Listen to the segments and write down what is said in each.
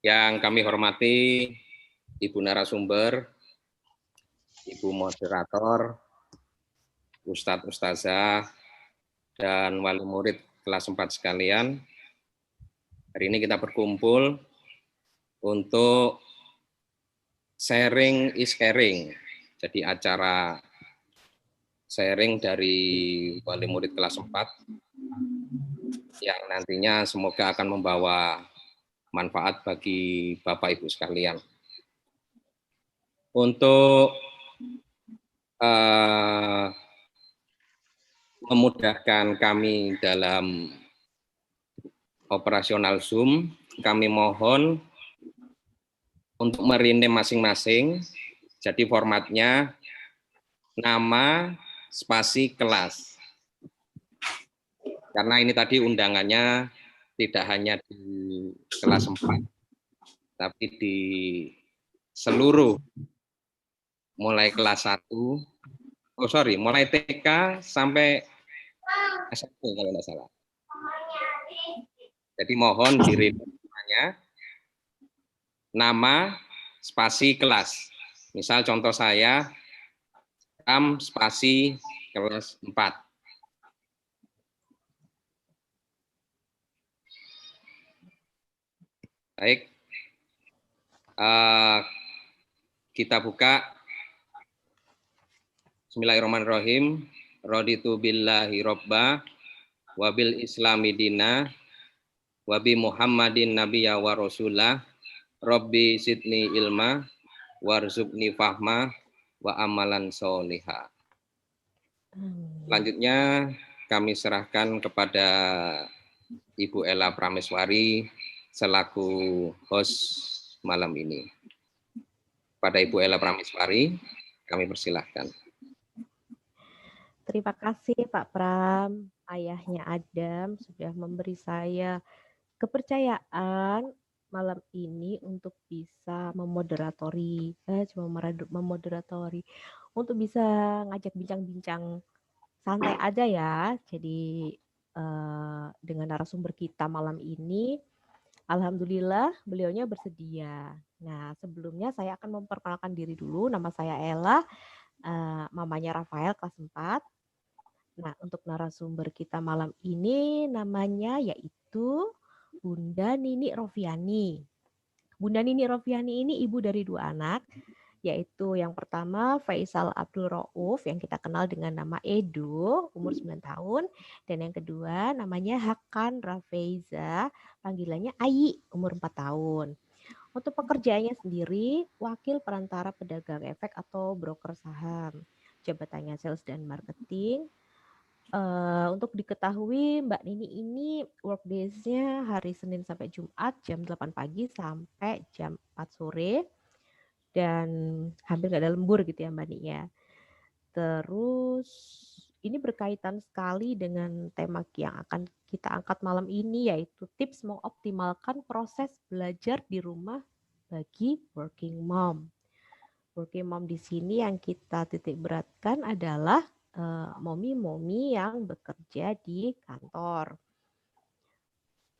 Yang kami hormati Ibu narasumber, Ibu moderator, Ustadz Ustazah, dan wali murid kelas 4 sekalian. Hari ini kita berkumpul untuk sharing is caring. Jadi acara sharing dari wali murid kelas 4 yang nantinya semoga akan membawa manfaat bagi Bapak Ibu sekalian. Untuk memudahkan kami dalam operasional Zoom, kami mohon untuk merinem masing-masing. Jadi formatnya nama spasi kelas. Karena ini tadi undangannya tidak hanya di kelas 4, tapi di seluruh, mulai kelas 1, mulai TK sampai SMP kalau tidak salah. Jadi mohon diri namanya, nama, spasi kelas. Misal contoh saya, spasi kelas 4. Baik, kita buka. Bismillahirrahmanirrahim. Raditu billahi robba, wabil islami dina, wabi muhammadin nabiyya wa rasulah, rabbi sidni ilma, warzuqni fahma, wa amalan soliha. Selanjutnya kami serahkan kepada Ibu Ella Prameswari selaku host malam ini. Pada Ibu Ella Prameswari, kami persilahkan. Terima kasih Pak Pram, ayahnya Adam sudah memberi saya kepercayaan malam ini untuk bisa memoderatori, untuk bisa ngajak bincang-bincang santai aja ya. Jadi dengan narasumber kita malam ini, alhamdulillah beliaunya bersedia. Nah, sebelumnya saya akan memperkenalkan diri dulu. Nama saya Ella, mamanya Rafael kelas 4. Nah, untuk narasumber kita malam ini namanya yaitu Bunda Nini Rofiani. Bunda Nini Rofiani ini ibu dari 2 anak, yaitu yang pertama Faisal Abdul Rauf yang kita kenal dengan nama Edo, umur 9 tahun. Dan yang kedua namanya Hakan Rafeiza, panggilannya Ayi, umur 4 tahun. Untuk pekerjaannya sendiri, wakil perantara pedagang efek atau broker saham. Jabatannya sales dan marketing. Untuk diketahui Mbak Nini ini work days-nya hari Senin sampai Jumat jam 8 pagi sampai jam 4 sore dan hampir nggak ada lembur gitu ya Mbak Nini ya. Terus ini berkaitan sekali dengan tema yang akan kita angkat malam ini, yaitu tips mengoptimalkan proses belajar di rumah bagi working mom. Working mom di sini yang kita titik beratkan adalah momi-momi yang bekerja di kantor.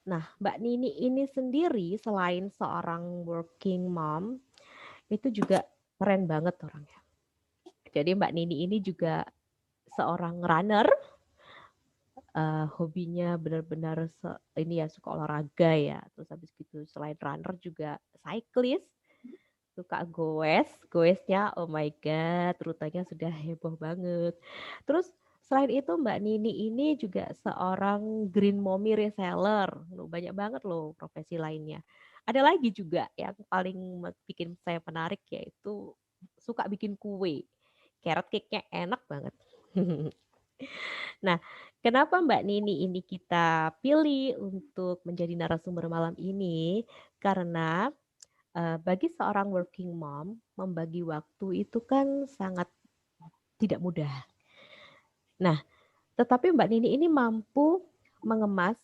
Nah, Mbak Nini ini sendiri selain seorang working mom, itu juga keren banget orangnya. Jadi Mbak Nini ini juga seorang runner, hobinya benar-benar ini ya, suka olahraga ya. Terus habis gitu selain runner juga cyclist, suka goesnya oh my god, rutenya sudah heboh banget. Terus selain itu Mbak Nini ini juga seorang green mommy reseller. Loh, banyak banget loh profesi lainnya. Ada lagi juga yang paling bikin saya menarik, yaitu suka bikin kue. Carrot cake-nya enak banget. Nah, kenapa Mbak Nini ini kita pilih untuk menjadi narasumber malam ini? Karena bagi seorang working mom, membagi waktu itu kan sangat tidak mudah. Nah, tetapi Mbak Nini ini mampu mengemas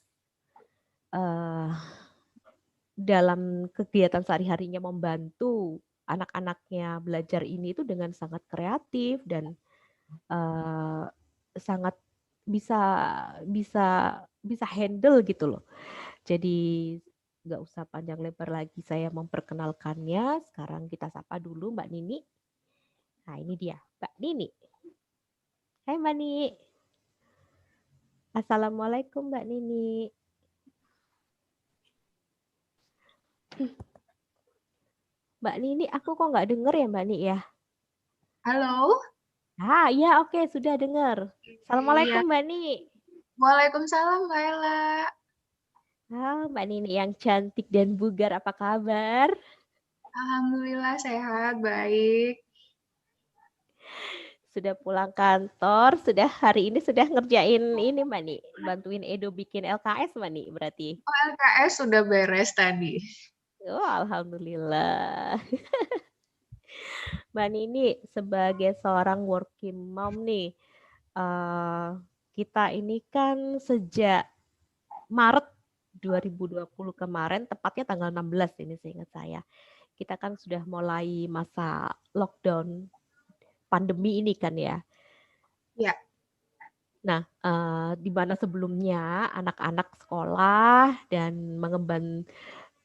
dalam kegiatan sehari-harinya membantu anak-anaknya belajar ini itu dengan sangat kreatif dan sangat bisa handle gitu loh. Jadi nggak usah panjang lebar lagi saya memperkenalkannya. Sekarang kita sapa dulu Mbak Nini. Nah, ini dia, Mbak Nini. Hai Mbak Nini. Assalamualaikum Mbak Nini. Mbak Nini, aku kok nggak denger ya Mbak Nini ya? Halo? Ah, iya oke, sudah dengar. Assalamualaikum Iya. Mbak Nini. Waalaikumsalam Mbak Ella. Mbak Nini yang cantik dan bugar, apa kabar? Alhamdulillah sehat, baik. Sudah pulang kantor, hari ini sudah ngerjain ini Mbak Nini, bantuin Edo bikin LKS Mbak Nini berarti. Oh, LKS sudah beres tadi. Oh, alhamdulillah. Mbak Nini sebagai seorang working mom nih, kita ini kan sejak Maret 2020 kemarin, tepatnya tanggal 16 ini seingat saya, kita kan sudah mulai masa lockdown pandemi ini kan ya. Ya. Nah, di mana sebelumnya anak-anak sekolah dan mengemban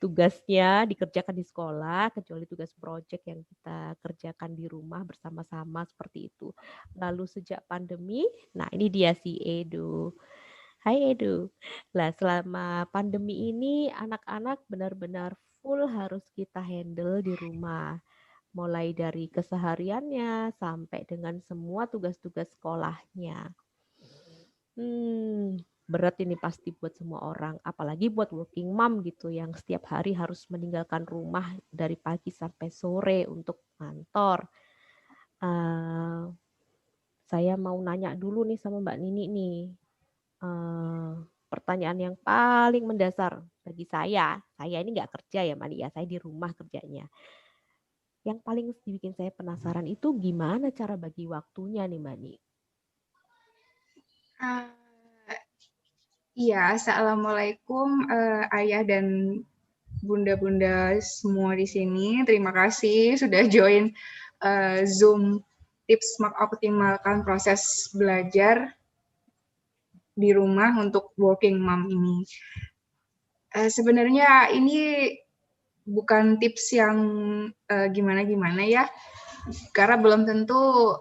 tugasnya dikerjakan di sekolah, kecuali tugas proyek yang kita kerjakan di rumah bersama-sama seperti itu. Lalu sejak pandemi, nah ini dia si Edo. Hai Edo. Lah selama pandemi ini anak-anak benar-benar full harus kita handle di rumah. Mulai dari kesehariannya sampai dengan semua tugas-tugas sekolahnya. Berat ini pasti buat semua orang, apalagi buat working mom gitu yang setiap hari harus meninggalkan rumah dari pagi sampai sore untuk kantor. Saya mau nanya dulu nih sama Mbak Nini nih, pertanyaan yang paling mendasar bagi saya ini nggak kerja ya Mbak Nini ya, saya di rumah kerjanya. Yang paling bikin saya penasaran itu gimana cara bagi waktunya nih Mbak Nini? Iya, assalamualaikum ayah dan bunda-bunda semua di sini. Terima kasih sudah join Zoom tips mengoptimalkan proses belajar di rumah untuk working mom ini. Sebenarnya ini bukan tips yang gimana-gimana ya, karena belum tentu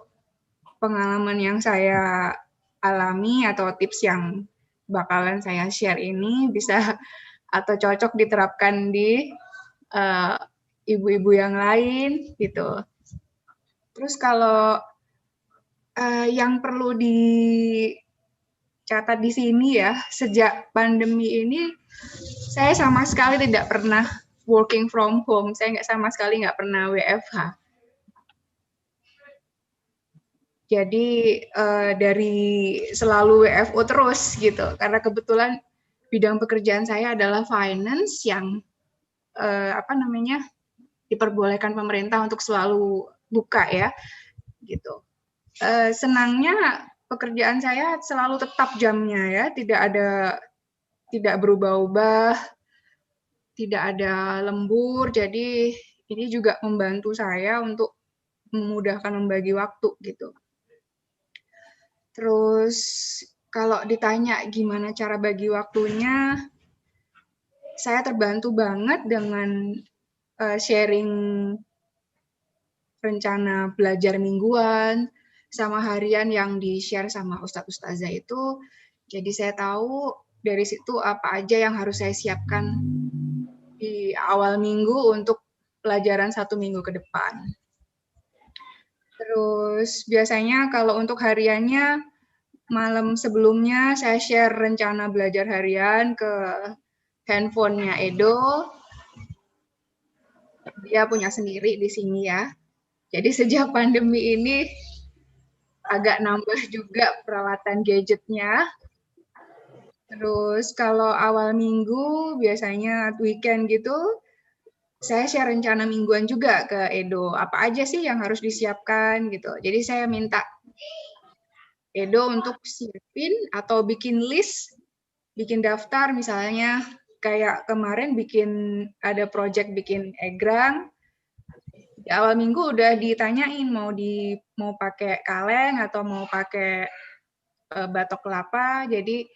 pengalaman yang saya alami atau tips yang bakalan saya share ini bisa atau cocok diterapkan di ibu-ibu yang lain gitu. Terus kalau yang perlu dicatat di sini ya, sejak pandemi ini saya sama sekali tidak pernah working from home. Saya sama sekali nggak pernah WFH. Jadi dari selalu WFO terus gitu, karena kebetulan bidang pekerjaan saya adalah finance yang diperbolehkan pemerintah untuk selalu buka ya, gitu. Senangnya pekerjaan saya selalu tetap jamnya ya, tidak berubah-ubah, tidak ada lembur, jadi ini juga membantu saya untuk memudahkan membagi waktu gitu. Terus kalau ditanya gimana cara bagi waktunya, saya terbantu banget dengan sharing rencana belajar mingguan sama harian yang di-share sama Ustadz Ustazah itu. Jadi saya tahu dari situ apa aja yang harus saya siapkan di awal minggu untuk pelajaran 1 minggu ke depan. Terus biasanya kalau untuk hariannya, malam sebelumnya saya share rencana belajar harian ke handphonenya Edo. Dia punya sendiri di sini ya. Jadi sejak pandemi ini agak nambah juga peralatan gadgetnya. Terus kalau awal minggu, biasanya weekend gitu, saya share rencana mingguan juga ke Edo. Apa aja sih yang harus disiapkan gitu. Jadi saya minta Edo untuk siapin atau bikin list, bikin daftar misalnya kayak kemarin ada project bikin egrang. Di awal minggu udah ditanyain mau pakai kaleng atau mau pakai batok kelapa. Jadi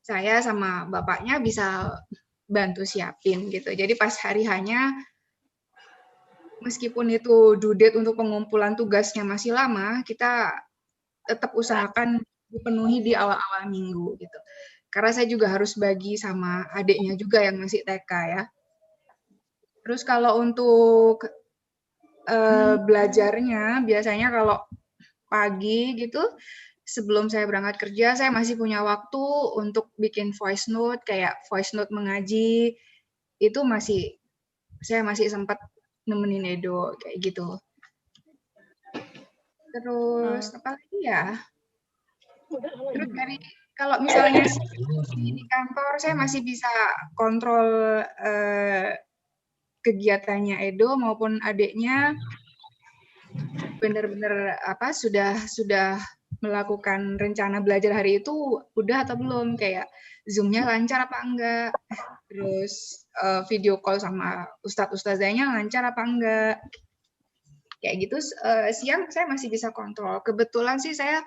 saya sama bapaknya bisa bantu siapin gitu. Jadi pas hari hanya, meskipun itu due date untuk pengumpulan tugasnya masih lama, kita tetap usahakan dipenuhi di awal-awal minggu gitu. Karena saya juga harus bagi sama adiknya juga yang masih TK ya. Terus kalau untuk belajarnya, biasanya kalau pagi gitu, sebelum saya berangkat kerja, saya masih punya waktu untuk bikin voice note, kayak voice note mengaji, itu saya masih sempat nemenin Edo, kayak gitu. Terus, apa lagi ya? Terus kalau misalnya di kantor, saya masih bisa kontrol kegiatannya Edo maupun adiknya, benar-benar sudah melakukan rencana belajar hari itu udah atau belum, kayak Zoom-nya lancar apa enggak, terus video call sama ustadz-ustazahnya lancar apa enggak, kayak gitu. Siang saya masih bisa kontrol. Kebetulan sih saya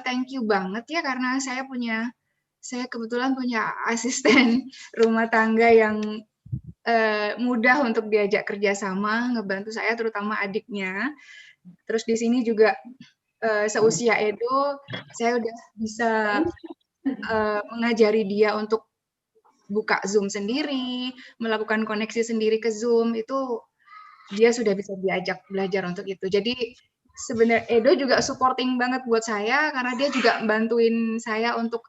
thank you banget ya, karena saya kebetulan punya asisten rumah tangga yang mudah untuk diajak kerjasama, ngebantu saya terutama adiknya. Terus di sini juga seusia Edo, saya udah bisa mengajari dia untuk buka Zoom sendiri, melakukan koneksi sendiri ke Zoom, itu dia sudah bisa diajak belajar untuk itu. Jadi sebenarnya Edo juga supporting banget buat saya, karena dia juga bantuin saya untuk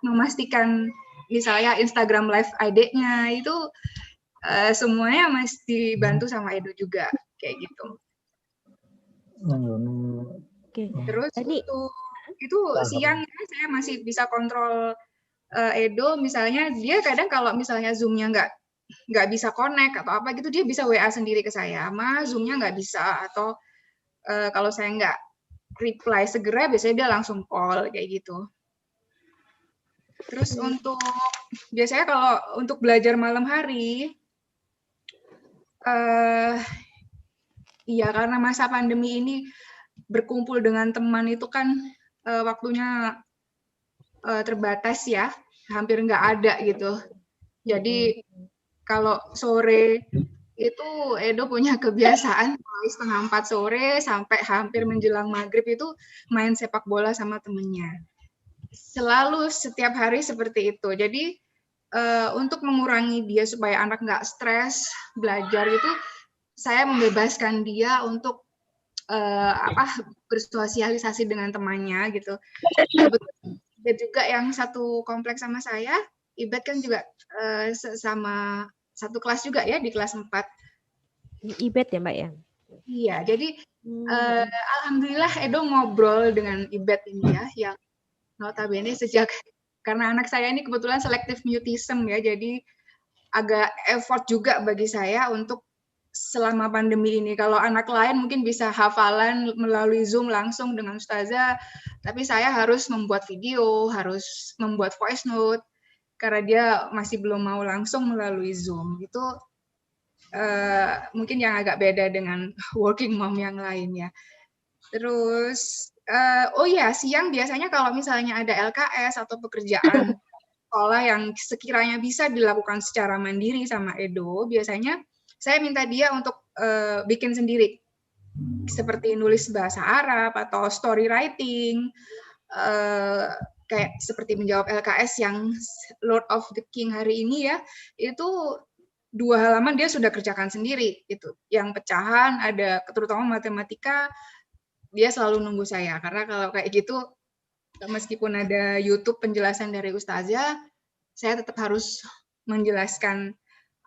memastikan misalnya Instagram live adiknya itu semuanya masih dibantu sama Edo juga, kayak gitu. Terus itu siangnya saya masih bisa kontrol Edo, misalnya dia kadang kalau misalnya Zoom-nya nggak bisa connect atau apa gitu, dia bisa WA sendiri ke saya, Zoom-nya nggak bisa, atau kalau saya nggak reply segera, biasanya dia langsung call, kayak gitu. Terus biasanya kalau untuk belajar malam hari, iya karena masa pandemi ini berkumpul dengan teman itu kan waktunya terbatas ya, hampir nggak ada gitu. Jadi kalau sore itu Edo punya kebiasaan mulai 3:30 sore sampai hampir menjelang maghrib itu main sepak bola sama temennya. Selalu setiap hari seperti itu. Jadi untuk mengurangi dia supaya anak nggak stres belajar itu, saya membebaskan dia untuk bersosialisasi dengan temannya gitu. Kebetulan juga yang satu kompleks sama saya, Ibet kan juga sama satu kelas juga ya, di kelas 4. Ibet ya Mbak ya? Iya, jadi alhamdulillah Edo ngobrol dengan Ibet ini ya, yang notabene karena anak saya ini kebetulan selective mutism ya, jadi agak effort juga bagi saya untuk selama pandemi ini. Kalau anak lain mungkin bisa hafalan melalui Zoom langsung dengan ustazah, tapi saya harus membuat video, harus membuat voice note, karena dia masih belum mau langsung melalui Zoom. Itu mungkin yang agak beda dengan working mom yang lain ya. Terus, siang biasanya kalau misalnya ada LKS atau pekerjaan sekolah yang sekiranya bisa dilakukan secara mandiri sama Edo, biasanya saya minta dia untuk bikin sendiri, seperti nulis bahasa Arab atau story writing, kayak seperti menjawab LKS yang Lord of the King hari ini ya, itu 2 halaman dia sudah kerjakan sendiri itu. Yang pecahan ada, terutama matematika, dia selalu nunggu saya, karena kalau kayak gitu meskipun ada YouTube penjelasan dari ustazah, saya tetap harus menjelaskan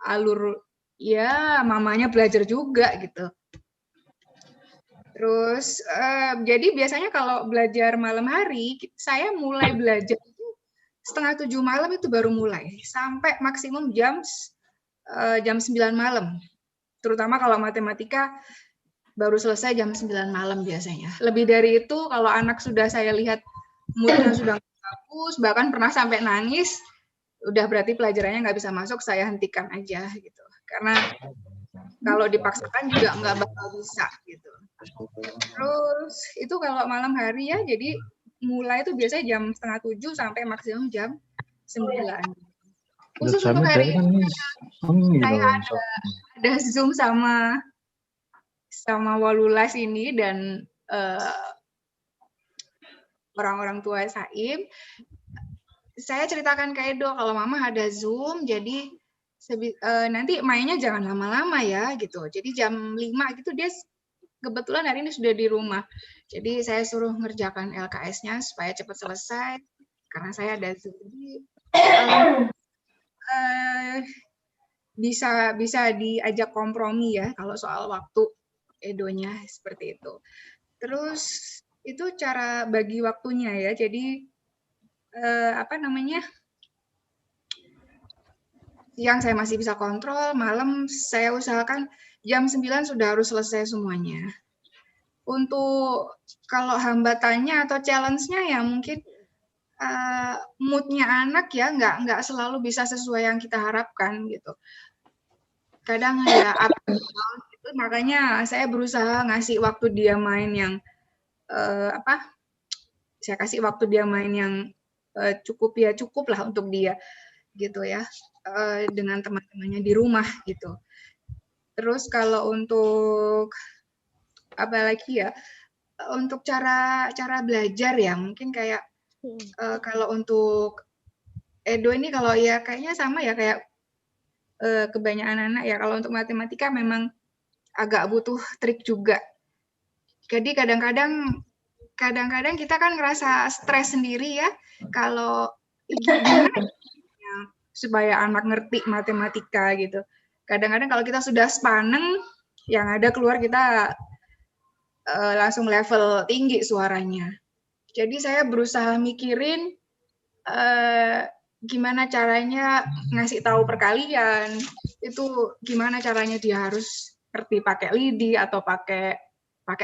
alur, ya mamanya belajar juga gitu. Terus jadi biasanya kalau belajar malam hari, saya mulai belajar itu 6:30 malam itu baru mulai, sampai maksimum jam 9 malam. Terutama kalau matematika baru selesai jam 9 malam biasanya. Lebih dari itu kalau anak sudah saya lihat moodnya sudah bagus, bahkan pernah sampai nangis, udah berarti pelajarannya nggak bisa masuk, saya hentikan aja gitu. Karena kalau dipaksakan juga nggak bakal bisa gitu. Terus itu kalau malam hari ya, jadi mulai itu biasanya jam 6:30 sampai maksimum jam 9. Khusus untuk hari ini saya ada Zoom sama Walulas ini dan orang-orang tua Saim. Saya ceritakan ke Edo kalau Mama ada Zoom, jadi nanti mainnya jangan lama-lama ya gitu. Jadi jam 5 gitu dia kebetulan hari ini sudah di rumah. Jadi saya suruh ngerjakan LKS-nya supaya cepat selesai karena saya ada Zoom. Jadi bisa diajak kompromi ya kalau soal waktu Edonya seperti itu. Terus itu cara bagi waktunya ya. Jadi siang saya masih bisa kontrol, malam saya usahakan jam 9 sudah harus selesai semuanya. Untuk kalau hambatannya atau challenge-nya ya mungkin mood-nya anak ya nggak selalu bisa sesuai yang kita harapkan gitu. Kadang ya gitu, makanya saya berusaha ngasih waktu dia main yang saya kasih waktu dia main yang cukup lah untuk dia gitu ya, dengan teman-temannya di rumah gitu. Terus kalau untuk apa lagi ya, untuk cara belajar ya mungkin kayak kalau untuk Edo ini kalau ya kayaknya sama ya kayak kebanyakan anak ya, kalau untuk matematika memang agak butuh trik juga. Jadi kadang-kadang kita kan ngerasa stres sendiri ya kalau gimana supaya anak ngerti matematika gitu. Kadang-kadang kalau kita sudah sepaneng, yang ada keluar kita langsung level tinggi suaranya. Jadi saya berusaha mikirin gimana caranya ngasih tahu perkalian, itu gimana caranya dia harus ngerti pakai lidi atau pakai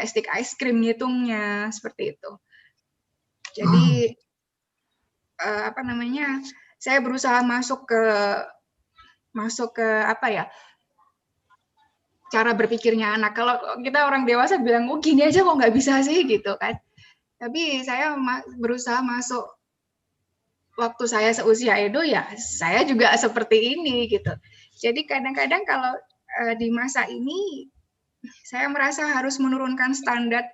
stick ice cream ngitungnya, seperti itu. Jadi saya berusaha masuk ke apa ya, cara berpikirnya anak. Kalau kita orang dewasa bilang, oh gini aja kok nggak bisa sih gitu kan. Tapi saya berusaha masuk waktu saya seusia Edo ya, saya juga seperti ini gitu. Jadi kadang-kadang kalau di masa ini saya merasa harus menurunkan standar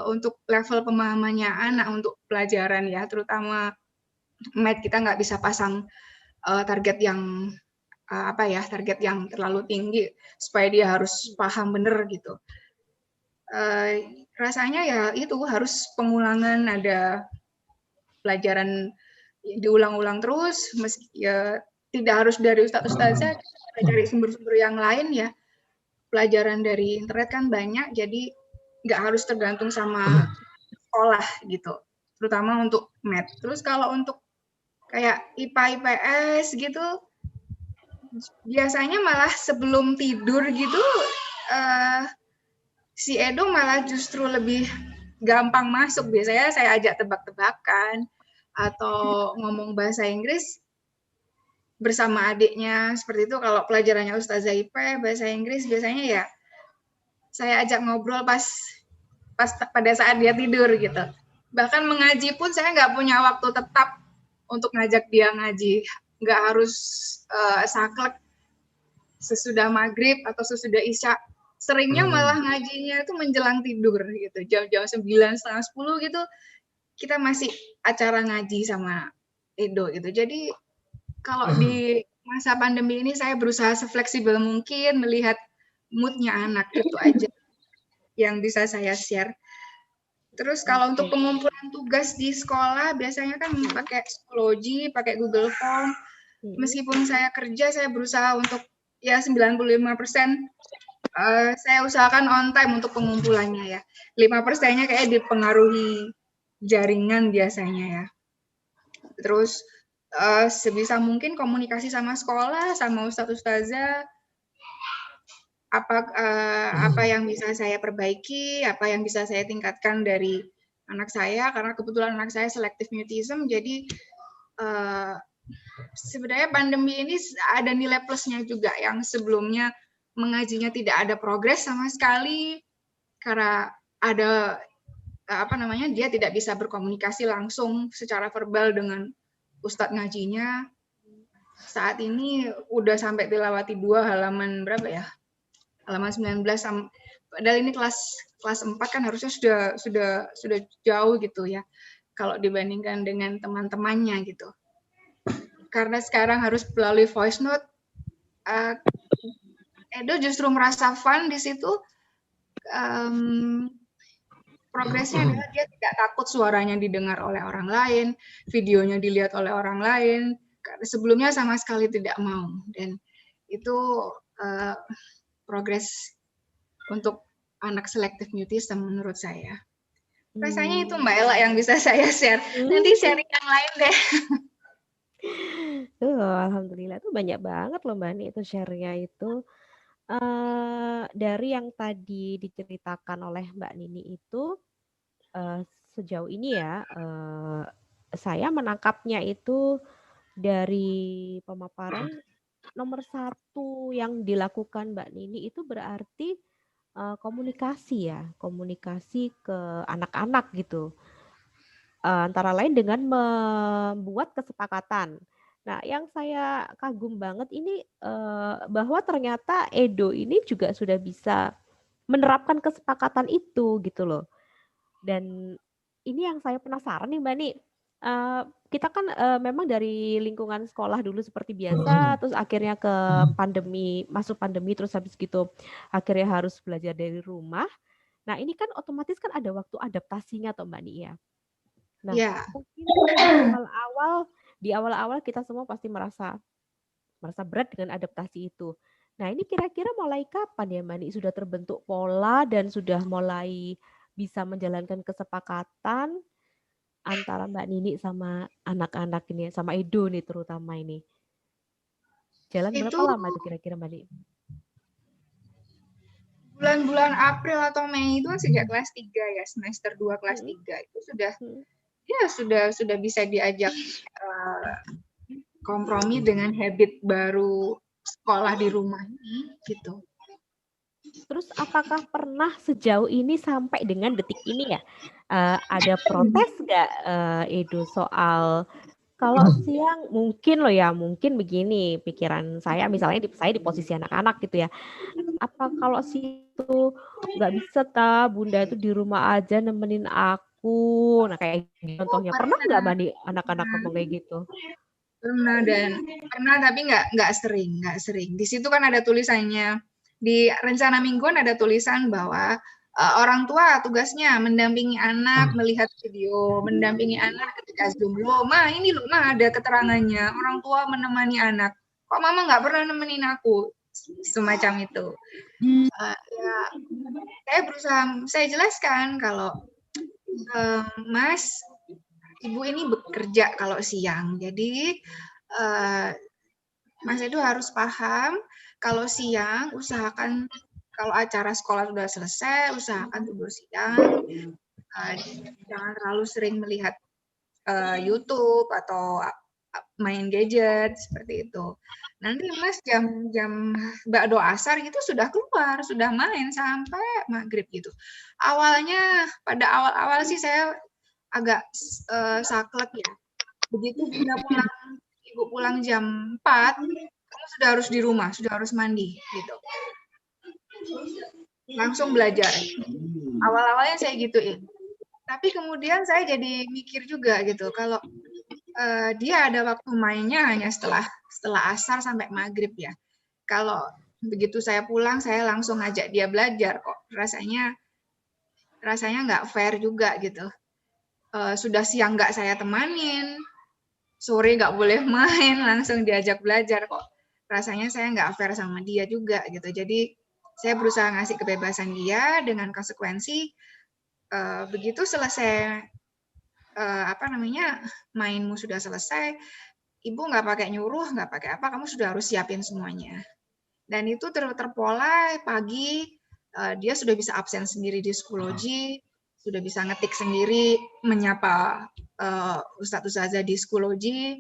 untuk level pemahamannya anak untuk pelajaran ya, terutama math kita nggak bisa pasang target yang target yang terlalu tinggi supaya dia harus paham bener gitu. Rasanya ya itu harus pengulangan, ada pelajaran diulang-ulang terus, meski ya tidak harus dari ustadz-ustadzah, kita cari sumber-sumber yang lain ya. Pelajaran dari internet kan banyak, jadi nggak harus tergantung sama sekolah gitu, terutama untuk math. Terus kalau untuk kayak IPA IPS gitu, biasanya malah sebelum tidur gitu si Edo malah justru lebih gampang masuk. Biasanya saya ajak tebak-tebakan atau ngomong bahasa Inggris bersama adiknya, seperti itu. Kalau pelajarannya Ustazah IP bahasa Inggris biasanya ya saya ajak ngobrol pas pada saat dia tidur gitu. Bahkan mengaji pun saya nggak punya waktu tetap untuk ngajak dia ngaji, nggak harus saklek sesudah maghrib atau sesudah isya. Seringnya malah ngajinya itu menjelang tidur gitu, jam-jam 9, setengah 10 gitu, kita masih acara ngaji sama Edo gitu. Jadi kalau di masa pandemi ini saya berusaha sefleksibel mungkin melihat mood-nya anak, itu aja yang bisa saya share. Terus kalau untuk pengumpulan tugas di sekolah biasanya kan pakai psikologi, pakai Google Form. Meskipun saya kerja, saya berusaha untuk ya 95% saya usahakan on time untuk pengumpulannya ya. 5%-nya kayak dipengaruhi jaringan biasanya ya. Terus sebisa mungkin komunikasi sama sekolah, sama ustadz-ustazah, apa yang bisa saya perbaiki, apa yang bisa saya tingkatkan dari anak saya, karena kebetulan anak saya selective mutism, jadi sebenarnya pandemi ini ada nilai plusnya juga, yang sebelumnya mengajinya tidak ada progres sama sekali, karena ada dia tidak bisa berkomunikasi langsung secara verbal dengan ustadz ngajinya. saat ini udah sampai dilewati 2 halaman berapa ya? Halaman 19 padahal ini kelas 4 kan harusnya sudah jauh gitu ya. Kalau dibandingkan dengan teman-temannya gitu. Karena sekarang harus melalui voice note, Edo justru merasa fun di situ. Progresnya adalah dia tidak takut suaranya didengar oleh orang lain, videonya dilihat oleh orang lain, karena sebelumnya sama sekali tidak mau. Dan itu progres untuk anak selective mutism menurut saya. Rasanya itu Mbak Ella yang bisa saya share. Nanti sharing yang lain deh. Alhamdulillah itu banyak banget loh Mbak Ni itu share-nya itu. Dari yang tadi diceritakan oleh Mbak Nini itu sejauh ini ya saya menangkapnya itu dari pemaparan nomor 1 yang dilakukan Mbak Nini itu berarti komunikasi ya, komunikasi ke anak-anak gitu. Antara lain dengan membuat kesepakatan. Nah, yang saya kagum banget ini bahwa ternyata Edo ini juga sudah bisa menerapkan kesepakatan itu gitu loh. Dan ini yang saya penasaran nih Mbak Ni. Kita kan memang dari lingkungan sekolah dulu seperti biasa, terus akhirnya ke pandemi, masuk pandemi, terus habis gitu akhirnya harus belajar dari rumah. Nah, ini kan otomatis kan ada waktu adaptasinya toh Mbak Ni ya. Nah, mungkin di awal-awal kita semua pasti merasa berat dengan adaptasi itu. Nah, ini kira-kira mulai kapan ya Mbak Ni sudah terbentuk pola dan sudah mulai bisa menjalankan kesepakatan antara Mbak Nini sama anak-anak ini, sama Edo nih terutama ini. Jalan berapa lama itu kira-kira Mbak Nini? Bulan-bulan April atau Mei itu kan sejak kelas 3 ya, semester 2 kelas 3 itu sudah bisa diajak kompromi dengan habit baru sekolah di rumah ini gitu. Terus apakah pernah sejauh ini sampai dengan detik ini ya ada protes nggak Edo soal kalau siang mungkin loh ya, mungkin begini pikiran saya, misalnya saya di posisi anak-anak gitu ya. Apa kalau situ nggak bisa ta Bunda itu di rumah aja nemenin aku. Nah kayak contohnya pernah nggak Mbak anak-anak ngomong kayak gitu? Pernah tapi nggak sering. Di situ kan ada tulisannya di rencana mingguan ada tulisan bahwa orang tua tugasnya mendampingi anak melihat video, mendampingi anak ketika Zoom. Ini loh, ada keterangannya. Orang tua menemani anak. Kok mama nggak pernah nemenin aku? Semacam itu. Saya jelaskan kalau Mas, Ibu ini bekerja kalau siang. Jadi Mas Edo harus paham kalau siang usahakan kalau acara sekolah sudah selesai, usahakan tidur siang. Jangan terlalu sering melihat YouTube atau main gadget seperti itu. Nanti Mas jam bakdo asar gitu sudah keluar, sudah main sampai maghrib gitu. Pada awal-awal sih saya agak saklek ya. Begitu Ibu pulang jam 4, kamu sudah harus di rumah, sudah harus mandi gitu. Langsung belajar. Awal-awalnya saya gituin. Tapi kemudian saya jadi mikir juga gitu, kalau dia ada waktu mainnya hanya setelah asar sampai maghrib ya. Kalau begitu saya pulang, saya langsung ngajak dia belajar kok. Rasanya nggak fair juga gitu. Sudah siang nggak saya temanin, sore nggak boleh main, langsung diajak belajar kok. Rasanya saya nggak fair sama dia juga gitu. Jadi saya berusaha ngasih kebebasan dia dengan konsekuensi begitu selesai mainmu sudah selesai, ibu nggak pakai nyuruh, nggak pakai apa, kamu sudah harus siapin semuanya. Dan itu terpola pagi, dia sudah bisa absen sendiri di Schoology, sudah bisa ngetik sendiri, menyapa ustadz-ustazah di Schoology,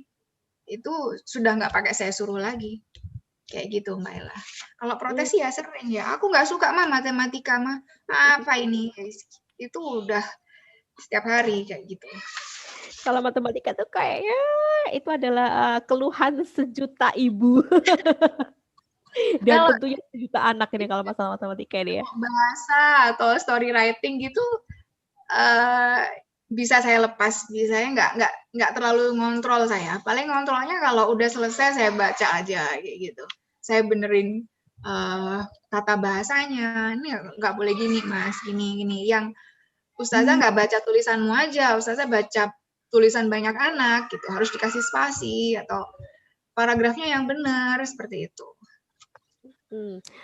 itu sudah nggak pakai saya suruh lagi. Kayak gitu Mbak Ella. Kalau protes ya sering ya, aku nggak suka matematika apa ini, itu udah setiap hari kayak gitu. Kalau matematika tuh kayaknya itu adalah keluhan sejuta ibu dan Kalau tentunya sejuta anak ini kalau masalah matematika ini ya. bahasa atau story writing gitu bisa saya lepas, saya nggak terlalu ngontrol saya. Paling ngontrolnya kalau udah selesai saya baca aja kayak gitu. Saya benerin tata bahasanya. Ini nggak boleh gini mas, gini. Yang ustazah nggak baca tulisanmu aja, ustazah baca tulisan banyak anak gitu. Harus dikasih spasi atau paragrafnya yang benar seperti itu.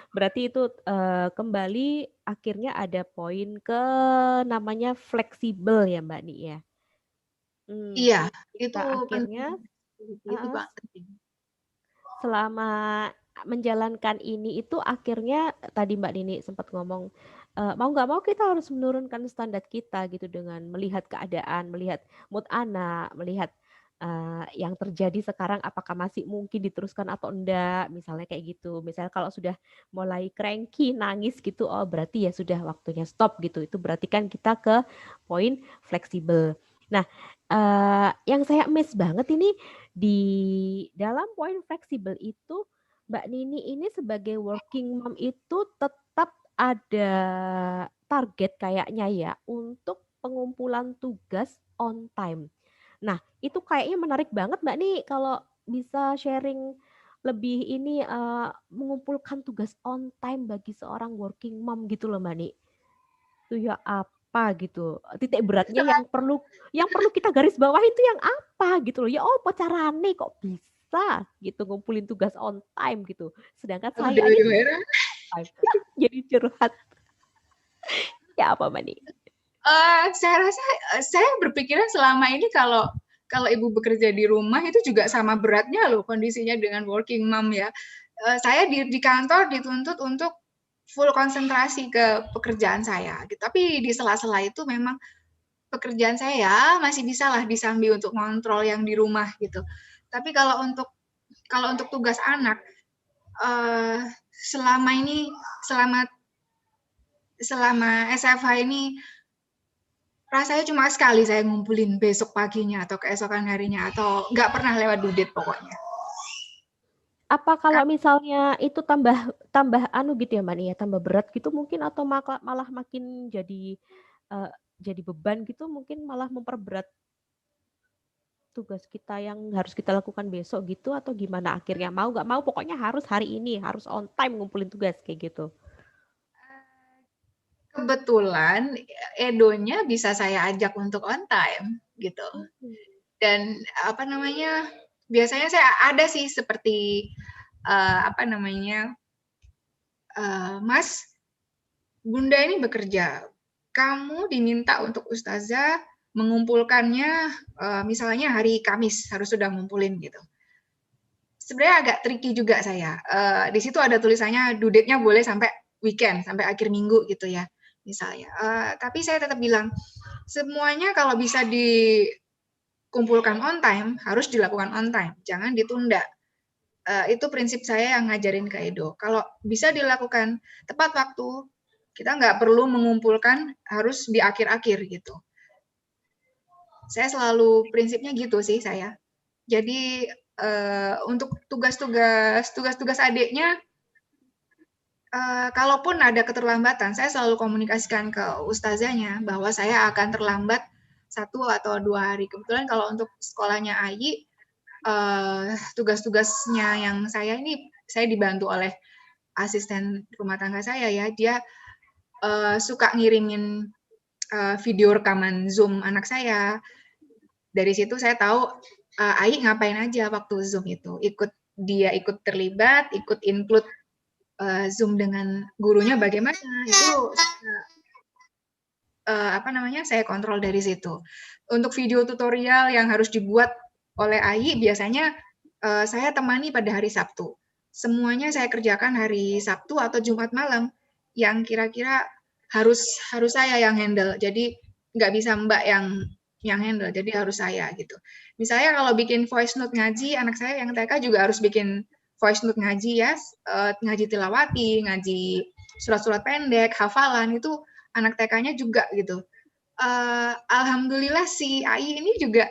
Berarti itu kembali akhirnya ada poin ke namanya fleksibel ya Mbak Ni ya. Iya, itu Kita akhirnya itu penting. selama menjalankan ini itu akhirnya tadi Mbak Nini sempat ngomong mau nggak mau kita harus menurunkan standar kita gitu dengan melihat keadaan, melihat mood anak, melihat yang terjadi sekarang apakah masih mungkin diteruskan atau enggak, misalnya kayak gitu. Misalnya kalau sudah mulai cranky, nangis gitu, oh berarti ya sudah waktunya stop gitu. Itu berarti kan kita ke poin fleksibel. Nah, yang saya miss banget ini di dalam poin fleksibel itu Mbak Nini ini sebagai working mom itu tetap ada target kayaknya ya untuk pengumpulan tugas on time. Nah, itu kayaknya menarik banget Mbak nih kalau bisa sharing lebih ini mengumpulkan tugas on time bagi seorang working mom gitu loh Mbak Ni. Itu ya apa gitu. Titik beratnya yang perlu kita garis bawah itu yang apa gitu loh. Ya oh carane kok bisa gitu ngumpulin tugas on time gitu. Sedangkan saya aja jadi curhat. Ya apa Mbak Ni? Saya rasa saya berpikiran selama ini kalau ibu bekerja di rumah itu juga sama beratnya loh kondisinya dengan working mom ya. Saya di kantor dituntut untuk full konsentrasi ke pekerjaan saya. Gitu. Tapi di sela-sela itu memang pekerjaan saya masih bisa lah disambi untuk ngontrol yang di rumah gitu. Tapi kalau untuk tugas anak selama SFH ini rasanya cuma sekali saya ngumpulin besok paginya atau keesokan harinya atau nggak pernah lewat due date pokoknya. Apa kalau misalnya itu tambah anu gitu ya Mbak Nia, tambah berat gitu mungkin atau malah makin jadi beban gitu mungkin malah memperberat tugas kita yang harus kita lakukan besok gitu atau gimana akhirnya mau nggak mau pokoknya harus hari ini harus on time ngumpulin tugas kayak gitu. Kebetulan Edonya bisa saya ajak untuk on time gitu. Dan apa namanya? Biasanya saya ada sih seperti Mas, Bunda ini bekerja. Kamu diminta untuk ustazah mengumpulkannya misalnya hari Kamis harus sudah ngumpulin gitu. Sebenarnya agak tricky juga saya. Di situ ada tulisannya due date-nya boleh sampai weekend, sampai akhir minggu gitu ya misalnya. Tapi saya tetap bilang semuanya kalau bisa dikumpulkan on time harus dilakukan on time, jangan ditunda. Itu prinsip saya yang ngajarin ke Edo. Kalau bisa dilakukan tepat waktu, kita nggak perlu mengumpulkan harus di akhir-akhir gitu. Saya selalu prinsipnya gitu sih saya. Jadi untuk tugas-tugas adiknya, kalaupun ada keterlambatan, saya selalu komunikasikan ke ustazahnya bahwa saya akan terlambat 1 atau 2 hari. Kebetulan kalau untuk sekolahnya Ayi, tugas-tugasnya yang saya dibantu oleh asisten rumah tangga saya ya. Dia suka ngirimin video rekaman Zoom anak saya. Dari situ saya tahu Ayi ngapain aja waktu Zoom itu. Dia ikut terlibat, ikut include Zoom dengan gurunya bagaimana. Itu saya kontrol dari situ. Untuk video tutorial yang harus dibuat oleh Ayi biasanya saya temani pada hari Sabtu. Semuanya saya kerjakan hari Sabtu atau Jumat malam yang kira-kira harus saya yang handle. Jadi nggak bisa Mbak yang handle, jadi harus saya gitu. Misalnya kalau bikin voice note ngaji, anak saya yang TK juga harus bikin voice note ngaji ya, ngaji tilawati, ngaji surat-surat pendek, hafalan, itu anak TK-nya juga gitu. alhamdulillah si AI ini juga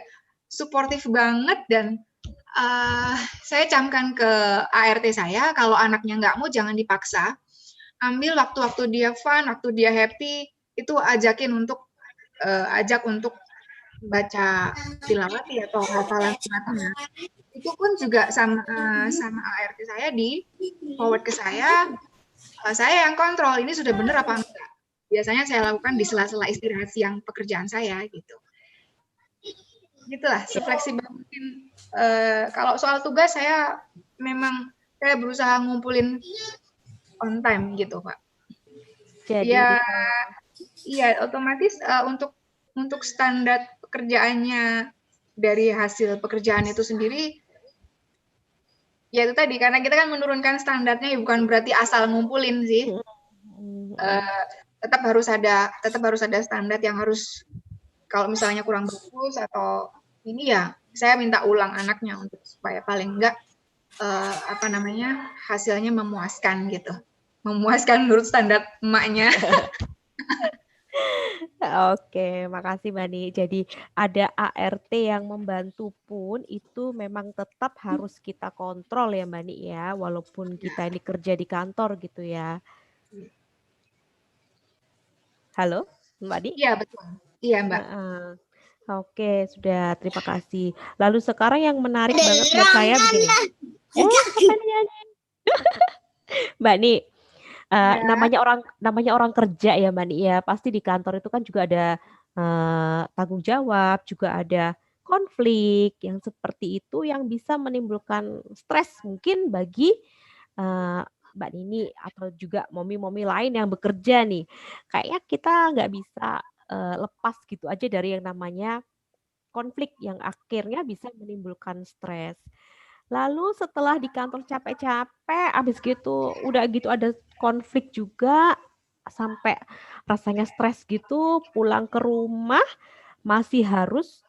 suportif banget, dan saya camkan ke ART saya, kalau anaknya nggak mau jangan dipaksa, ambil waktu-waktu dia fun, waktu dia happy, itu ajak untuk baca tilawati atau hafalan suratnya. Itu pun juga sama ART saya di forward ke saya yang kontrol ini sudah benar apa enggak. Biasanya saya lakukan di sela-sela istirahat siang pekerjaan saya gitu. Gitulah, sefleksibel mungkin. Kalau soal tugas saya berusaha ngumpulin on time gitu, Pak. Jadi ya otomatis untuk standar pekerjaannya dari hasil pekerjaan itu sendiri, ya itu tadi, karena kita kan menurunkan standarnya, ya bukan berarti asal ngumpulin sih. Tetap harus ada standar yang harus, kalau misalnya kurang bagus atau ini ya saya minta ulang anaknya untuk supaya paling enggak hasilnya memuaskan gitu, memuaskan menurut standar emaknya. Oke, makasih Mbak Ni. Jadi ada ART yang membantu pun itu memang tetap harus kita kontrol ya Mbak Ni ya, walaupun kita ini kerja di kantor gitu ya. Halo Mbak Ni? Iya betul. Iya Mbak. Oke, sudah, terima kasih. Lalu sekarang yang menarik banget buat saya begini. Mbak Ni, namanya orang kerja ya Mbak Ni ya, pasti di kantor itu kan juga ada tanggung jawab, juga ada konflik yang seperti itu yang bisa menimbulkan stres mungkin bagi Mbak Nini atau juga momi-momi lain yang bekerja nih. Kayaknya kita nggak bisa lepas gitu aja dari yang namanya konflik yang akhirnya bisa menimbulkan stres. Lalu setelah di kantor capek-capek, abis gitu udah gitu ada konflik juga sampai rasanya stres gitu, pulang ke rumah masih harus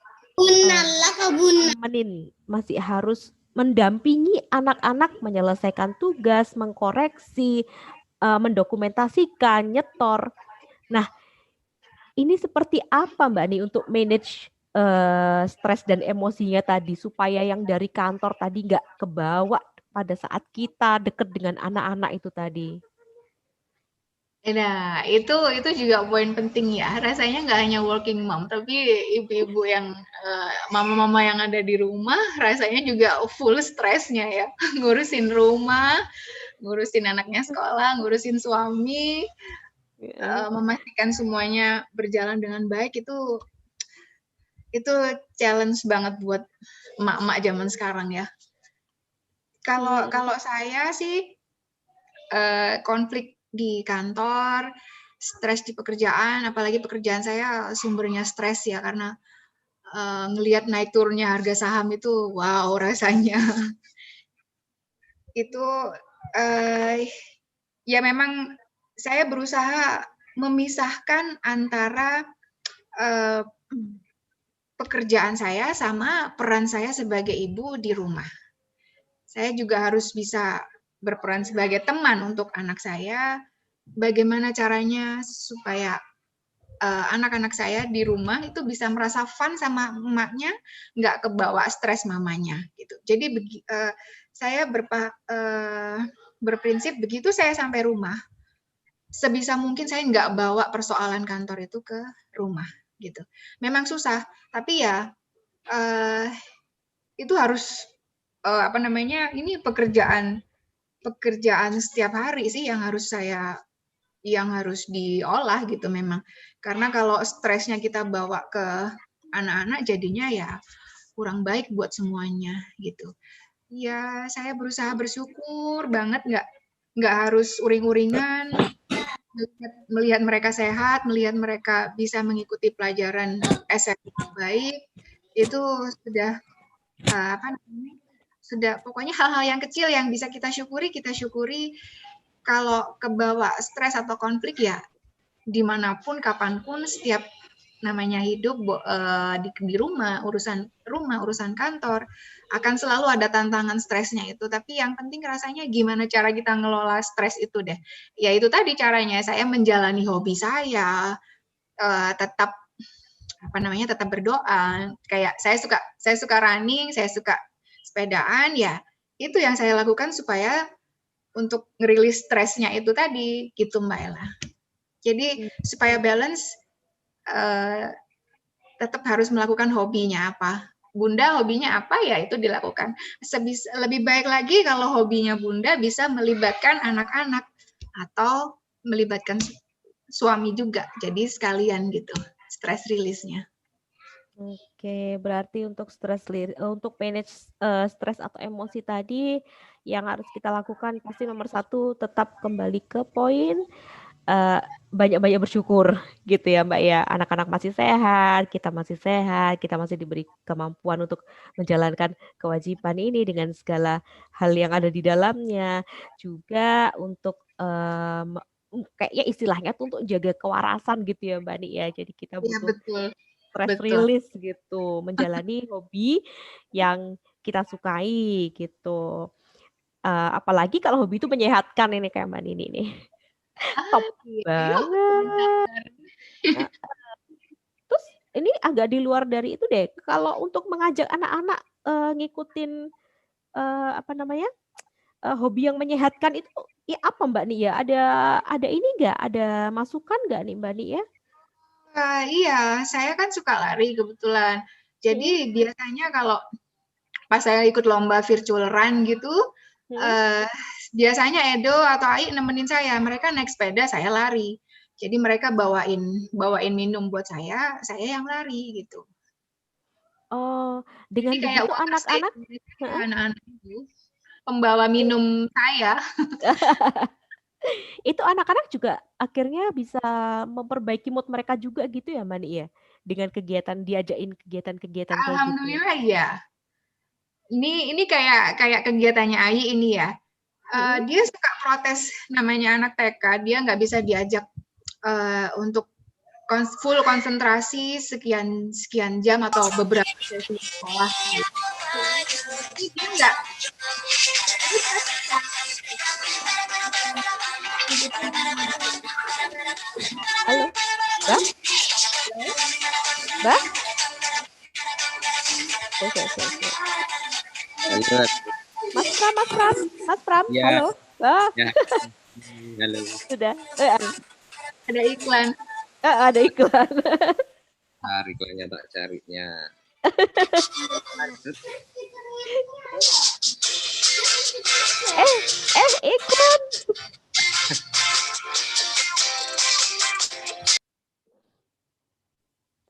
masih harus mendampingi anak-anak menyelesaikan tugas, mengkoreksi, mendokumentasikan, nyetor. Nah, ini seperti apa Mbak Ni untuk manage stres dan emosinya tadi supaya yang dari kantor tadi nggak kebawa pada saat kita dekat dengan anak-anak itu tadi? Nah, itu juga poin penting ya. Rasanya nggak hanya working mom, tapi ibu-ibu yang mama-mama yang ada di rumah rasanya juga full stresnya ya. Ngurusin rumah, ngurusin anaknya sekolah, ngurusin suami, memastikan semuanya berjalan dengan baik, itu challenge banget buat emak-emak zaman sekarang ya. Kalau saya sih konflik di kantor, stres di pekerjaan, apalagi pekerjaan saya sumbernya stres ya, karena ngelihat naik turunnya harga saham itu wow rasanya. Itu ya memang saya berusaha memisahkan antara pekerjaan saya sama peran saya sebagai ibu di rumah. Saya juga harus bisa berperan sebagai teman untuk anak saya. Bagaimana caranya supaya anak-anak saya di rumah itu bisa merasa fun sama emaknya, nggak kebawa stres mamanya gitu. Jadi saya berprinsip begitu saya sampai rumah, sebisa mungkin saya nggak bawa persoalan kantor itu ke rumah gitu. Memang susah, tapi ya itu harus ini pekerjaan setiap hari sih yang harus diolah gitu memang. Karena kalau stresnya kita bawa ke anak-anak jadinya ya kurang baik buat semuanya gitu. Ya saya berusaha bersyukur banget, nggak harus uring-uringan, melihat mereka sehat, melihat mereka bisa mengikuti pelajaran SMA baik, itu sudah pokoknya hal-hal yang kecil yang bisa kita syukuri. Kalau kebawa stres atau konflik ya dimanapun, kapanpun, setiap namanya hidup di rumah, urusan kantor, akan selalu ada tantangan stresnya itu. Tapi yang penting rasanya gimana cara kita ngelola stres itu deh. Ya itu tadi caranya, saya menjalani hobi saya, tetap tetap berdoa. Kayak saya suka running, saya suka sepedaan, ya itu yang saya lakukan supaya untuk ngerilis stresnya itu tadi, gitu Mbak Ella. Jadi supaya balance, tetap harus melakukan hobinya apa. Bunda hobinya apa, ya itu dilakukan. Lebih baik lagi kalau hobinya Bunda bisa melibatkan anak-anak atau melibatkan suami juga. Jadi sekalian gitu, stress release-nya. Oke, berarti untuk untuk manage stres atau emosi tadi yang harus kita lakukan pasti nomor satu tetap kembali ke poin banyak-banyak bersyukur gitu ya Mbak ya. Anak-anak masih sehat, kita masih diberi kemampuan untuk menjalankan kewajiban ini dengan segala hal yang ada di dalamnya. Juga untuk kayaknya istilahnya tuh untuk jaga kewarasan gitu ya Mbak Ni ya. Jadi kita Iya, butuh betul. stress release gitu, menjalani hobi yang kita sukai gitu. Apalagi kalau hobi itu menyehatkan ini kayak Mbak Nini nih. Top banget. Terus ini agak di luar dari itu deh. Kalau untuk mengajak anak-anak ngikutin hobi yang menyehatkan itu ya apa Mbak Nia? Ada ini nggak? Ada masukan nggak nih Mbak Nia? Iya, saya kan suka lari kebetulan. Jadi biasanya kalau pas saya ikut lomba virtual run gitu, biasanya Edo atau Ai nemenin saya. Mereka naik sepeda, saya lari. Jadi mereka bawain minum buat saya yang lari gitu. Oh, dengan Jadi kayak begitu water anak-anak anak-anak itu pembawa minum saya. itu anak-anak juga akhirnya bisa memperbaiki mood mereka juga gitu ya Mbak Ni ya, dengan diajakin kegiatan-kegiatan kayak gitu. Alhamdulillah ya. Ini kayak kegiatannya Ai ini ya. Dia suka protes, namanya anak TK, dia nggak bisa diajak untuk full konsentrasi sekian jam atau beberapa sesi sekolah. Jadi dia nggak. Halo, Mbak? Mbak? Oke. Mas Pram, Ya. halo. Ya. Halo. Sudah. Ada iklan. Ada iklan. Iklannya tak carinya. Iklan.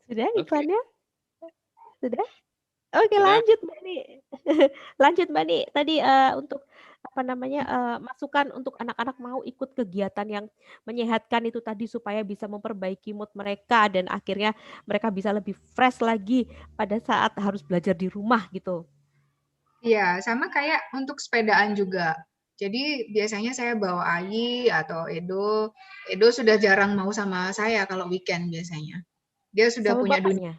Sudah iklannya? Sudah? Oke, lanjut Mbak Ni. Lanjut Mbak Ni. Tadi untuk masukan untuk anak-anak mau ikut kegiatan yang menyehatkan itu tadi supaya bisa memperbaiki mood mereka dan akhirnya mereka bisa lebih fresh lagi pada saat harus belajar di rumah gitu. Iya, sama kayak untuk sepedaan juga. Jadi biasanya saya bawa Ai atau Edo. Edo sudah jarang mau sama saya kalau weekend biasanya. Dia sudah sama punya bapaknya.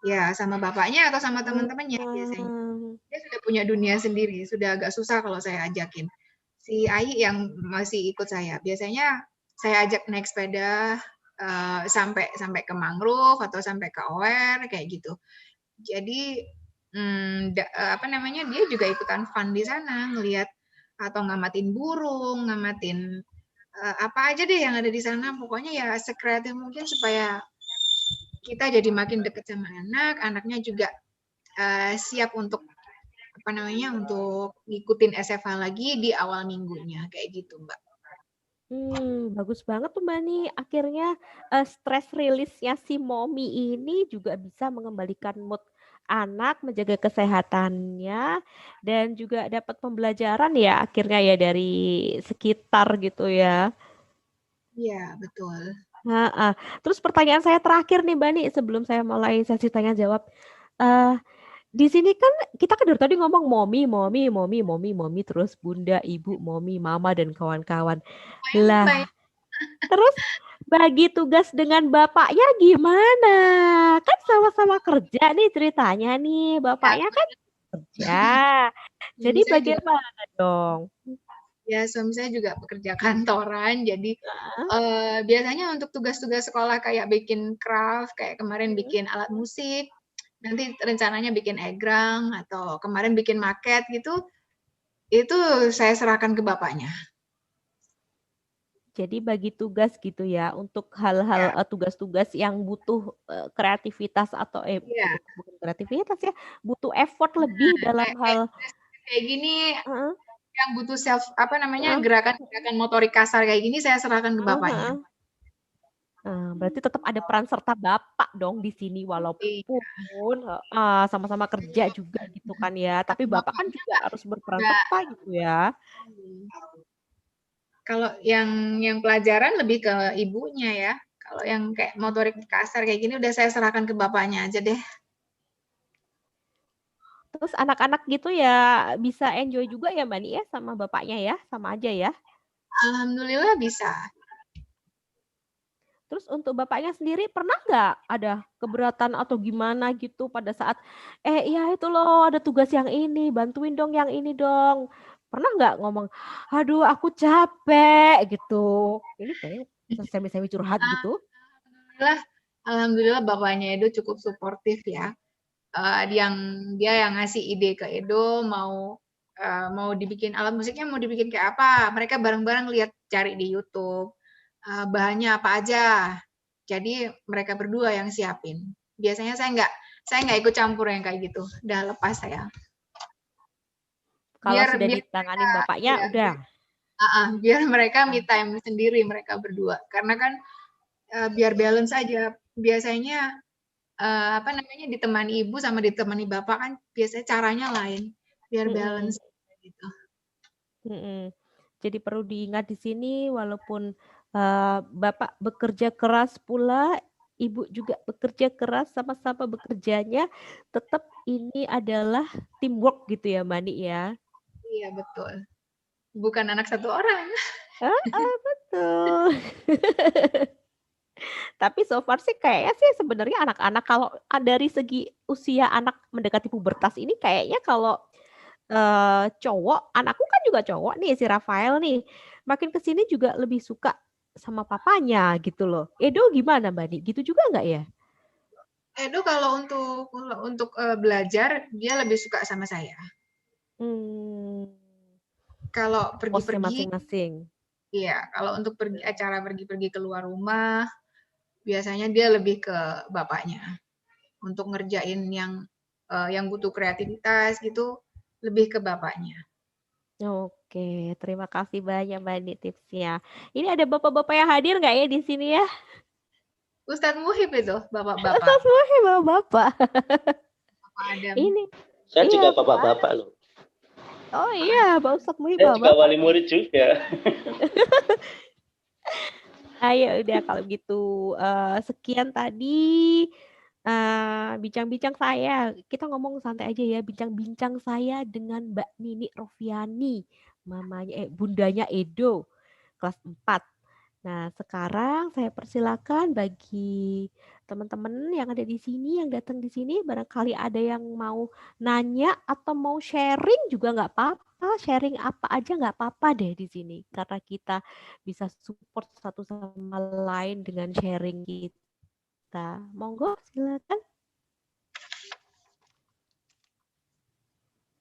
Ya, sama bapaknya atau sama teman-temannya biasanya. Dia sudah punya dunia sendiri, sudah agak susah kalau saya ajakin. Si Ai yang masih ikut saya, biasanya saya ajak naik sepeda sampai ke mangrove atau sampai ke Ower kayak gitu. Jadi dia juga ikutan fun di sana, ngelihat atau ngamatin burung, ngamatin apa aja deh yang ada di sana. Pokoknya ya sekreatif mungkin supaya kita jadi makin dekat sama anak, anaknya juga siap untuk untuk ngikutin SFH lagi di awal minggunya kayak gitu, Mbak. Bagus banget tuh Mbak Ni. Akhirnya stress release-nya si Momi ini juga bisa mengembalikan mood anak, menjaga kesehatannya, dan juga dapat pembelajaran ya akhirnya ya dari sekitar gitu ya. Iya, betul. Terus pertanyaan saya terakhir nih Mbak Ni sebelum saya mulai sesi tanya jawab. Di sini kan kita kan dari tadi ngomong momi terus bunda, ibu, momi, mama dan kawan-kawan. Lah, terus bagi tugas dengan bapaknya gimana? Kan sama-sama kerja nih ceritanya nih, bapaknya kan kerja. Jadi bagaimana dong? Ya, suami saya juga pekerja kantoran, jadi biasanya untuk tugas-tugas sekolah kayak bikin craft, kayak kemarin bikin alat musik, nanti rencananya bikin egrang, atau kemarin bikin maket gitu, itu saya serahkan ke bapaknya. Jadi bagi tugas gitu ya, untuk Ya, hal-hal tugas-tugas yang butuh kreativitas atau iya. bukan kreativitas ya, butuh effort lebih dalam Kayak hal kayak gini Heeh, yang butuh self apa namanya heeh, gerakan-gerakan motorik kasar kayak gini saya serahkan ke heeh, bapaknya. heeh. Berarti tetap ada peran serta bapak dong di sini Iya. walaupun sama-sama kerja juga gitu kan ya. Tapi bapak kan Bapaknya juga harus berperan nggak serta gitu ya. kalau yang pelajaran lebih ke ibunya ya. Kalau yang kayak motorik kasar kayak gini udah saya serahkan ke bapaknya aja deh. Terus anak-anak gitu ya bisa enjoy juga ya Mbak Ni ya sama bapaknya ya, sama aja ya. Alhamdulillah bisa. Terus untuk bapaknya sendiri pernah nggak ada keberatan atau gimana gitu pada saat, ya itu loh ada tugas yang ini, bantuin dong yang ini dong. Pernah nggak ngomong, aduh aku capek gitu. Ini kayaknya semi-semi curhat gitu. Alhamdulillah, alhamdulillah bapaknya Edo cukup suportif ya. Dia yang ngasih ide ke Edo mau dibikin alat musiknya mau dibikin kayak apa. Mereka bareng-bareng lihat cari di YouTube. Bahannya apa aja. Jadi mereka berdua yang siapin. Biasanya saya nggak ikut campur yang kayak gitu. Udah lepas saya. Kalau Biar sudah biar ditanganin bapaknya ya, udah. biar mereka me time sendiri mereka berdua. Karena kan biar balance aja. Biasanya apa namanya ditemani ibu sama ditemani bapak kan biasanya caranya lain biar Mm-mm, balance gitu. mm-mm. Jadi perlu diingat di sini walaupun bapak bekerja keras pula, ibu juga bekerja keras sama-sama bekerjanya, tetap ini adalah teamwork gitu ya Mbak Ni ya. Iya betul. Bukan anak satu orang. Betul. Tapi so far sih kayaknya sih sebenarnya anak-anak kalau dari segi usia anak mendekati pubertas ini kayaknya kalau cowok, anakku kan juga cowok nih si Rafael nih. Makin ke sini juga lebih suka sama papanya gitu loh. Edo gimana Mbak Ni? Gitu juga nggak ya? Edo kalau untuk belajar dia lebih suka sama saya. Hmm, Kalau posnya pergi-pergi, masing-masing. iya. Kalau untuk acara pergi-pergi keluar rumah, biasanya dia lebih ke bapaknya. Untuk ngerjain yang butuh kreativitas gitu, lebih ke bapaknya. Oke, terima kasih banyak Mbak Ni tipsnya. Ini ada bapak-bapak yang hadir nggak ya di sini ya? Ustadz Muhib itu, bapak-bapak. Semuanya bapak-bapak. Bapak Adam. Ini, Saya iya juga Pak. bapak-bapak loh. Oh iya, Pak Ustadz Muhib Saya juga bapak. wali murid juga. Ayo udah kalau gitu sekian tadi bincang-bincang saya. Kita ngomong santai aja ya, bincang-bincang saya dengan Mbak Nini Rofiani, bundanya Edo, kelas 4. Nah, sekarang saya persilakan bagi teman-teman yang ada di sini, yang datang di sini, barangkali ada yang mau nanya atau mau sharing juga nggak apa-apa, sharing apa aja nggak apa-apa deh di sini, karena kita bisa support satu sama lain dengan sharing kita. Monggo, silakan.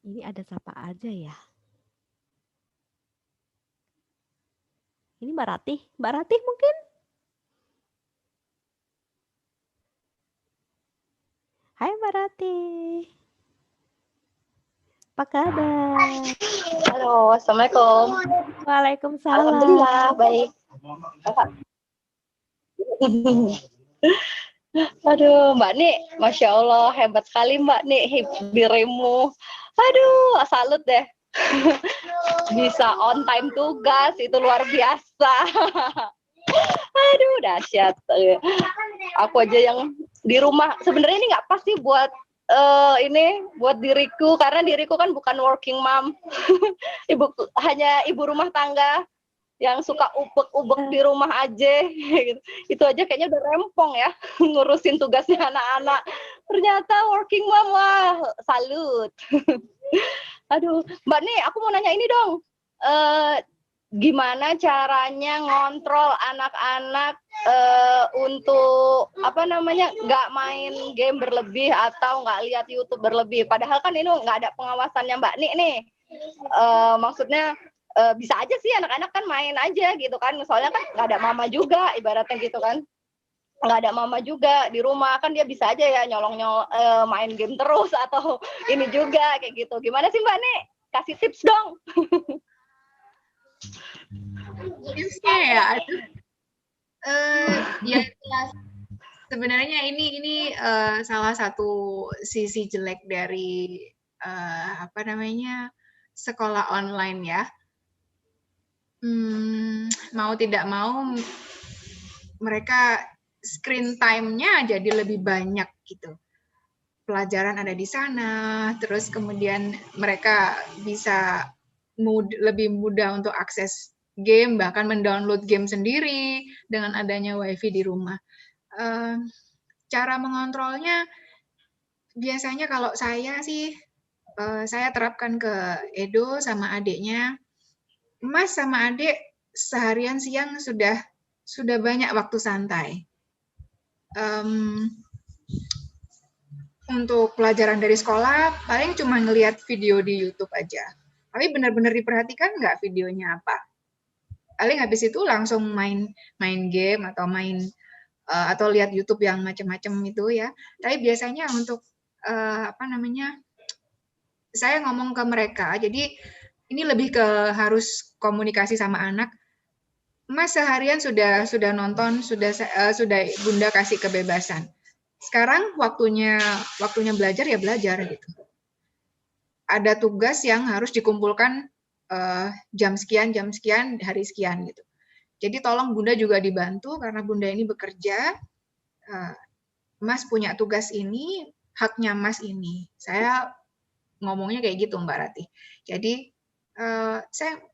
Ini ada siapa aja ya? Ini Mbak Ratih mungkin? Hai Mbak Ratih, apa kabar? Halo, Assalamualaikum. Waalaikumsalam. Alhamdulillah, baik. Aduh, Mbak Nik, Masya Allah, hebat sekali Mbak Nik, dirimu. Aduh, salut deh. Bisa on time tugas, itu luar biasa. Aduh, dahsyat. Aku aja yang di rumah, sebenarnya ini nggak pas sih buat buat diriku, karena diriku kan bukan working mom. Hanya ibu rumah tangga yang suka ubek-ubek di rumah aja gitu. Itu aja kayaknya udah rempong ya ngurusin tugasnya anak-anak. Ternyata working mom, wah salut. Aduh, Mbak nih aku mau nanya ini dong. gimana caranya ngontrol anak-anak untuk apa namanya nggak main game berlebih atau nggak lihat YouTube berlebih. Padahal kan ini nggak ada pengawasannya Mbak Nik nih. Maksudnya bisa aja sih anak-anak kan main aja gitu kan. Soalnya kan nggak ada mama juga ibaratnya gitu kan. Nggak ada mama juga di rumah kan dia bisa aja ya nyolong-nyolong main game terus atau ini juga kayak gitu. Gimana sih Mbak Nik? Kasih tips dong. Tipsnya ya, aduh. Ya sebenarnya ini salah satu sisi jelek dari apa namanya sekolah online ya. Mau tidak mau mereka screen time-nya jadi lebih banyak gitu. Pelajaran ada di sana, terus kemudian mereka bisa lebih mudah untuk akses game, bahkan mendownload game sendiri dengan adanya wifi di rumah. Cara mengontrolnya biasanya kalau saya sih, saya terapkan ke Edo sama adiknya. Mas sama adik seharian siang sudah banyak waktu santai. Untuk pelajaran dari sekolah, paling cuma ngelihat video di YouTube aja. Tapi benar-benar diperhatikan nggak videonya apa. Paling habis itu langsung main game atau atau lihat YouTube yang macam-macam itu ya. Tapi biasanya untuk apa namanya, saya ngomong ke mereka. Jadi ini lebih ke harus komunikasi sama anak. Mas seharian sudah nonton, sudah Bunda kasih kebebasan. Sekarang waktunya belajar ya belajar gitu. Ada tugas yang harus dikumpulkan jam sekian hari sekian gitu. Jadi tolong Bunda juga dibantu karena Bunda ini bekerja. Mas punya tugas ini, haknya Mas ini. Saya ngomongnya kayak gitu Mbak Rati. Jadi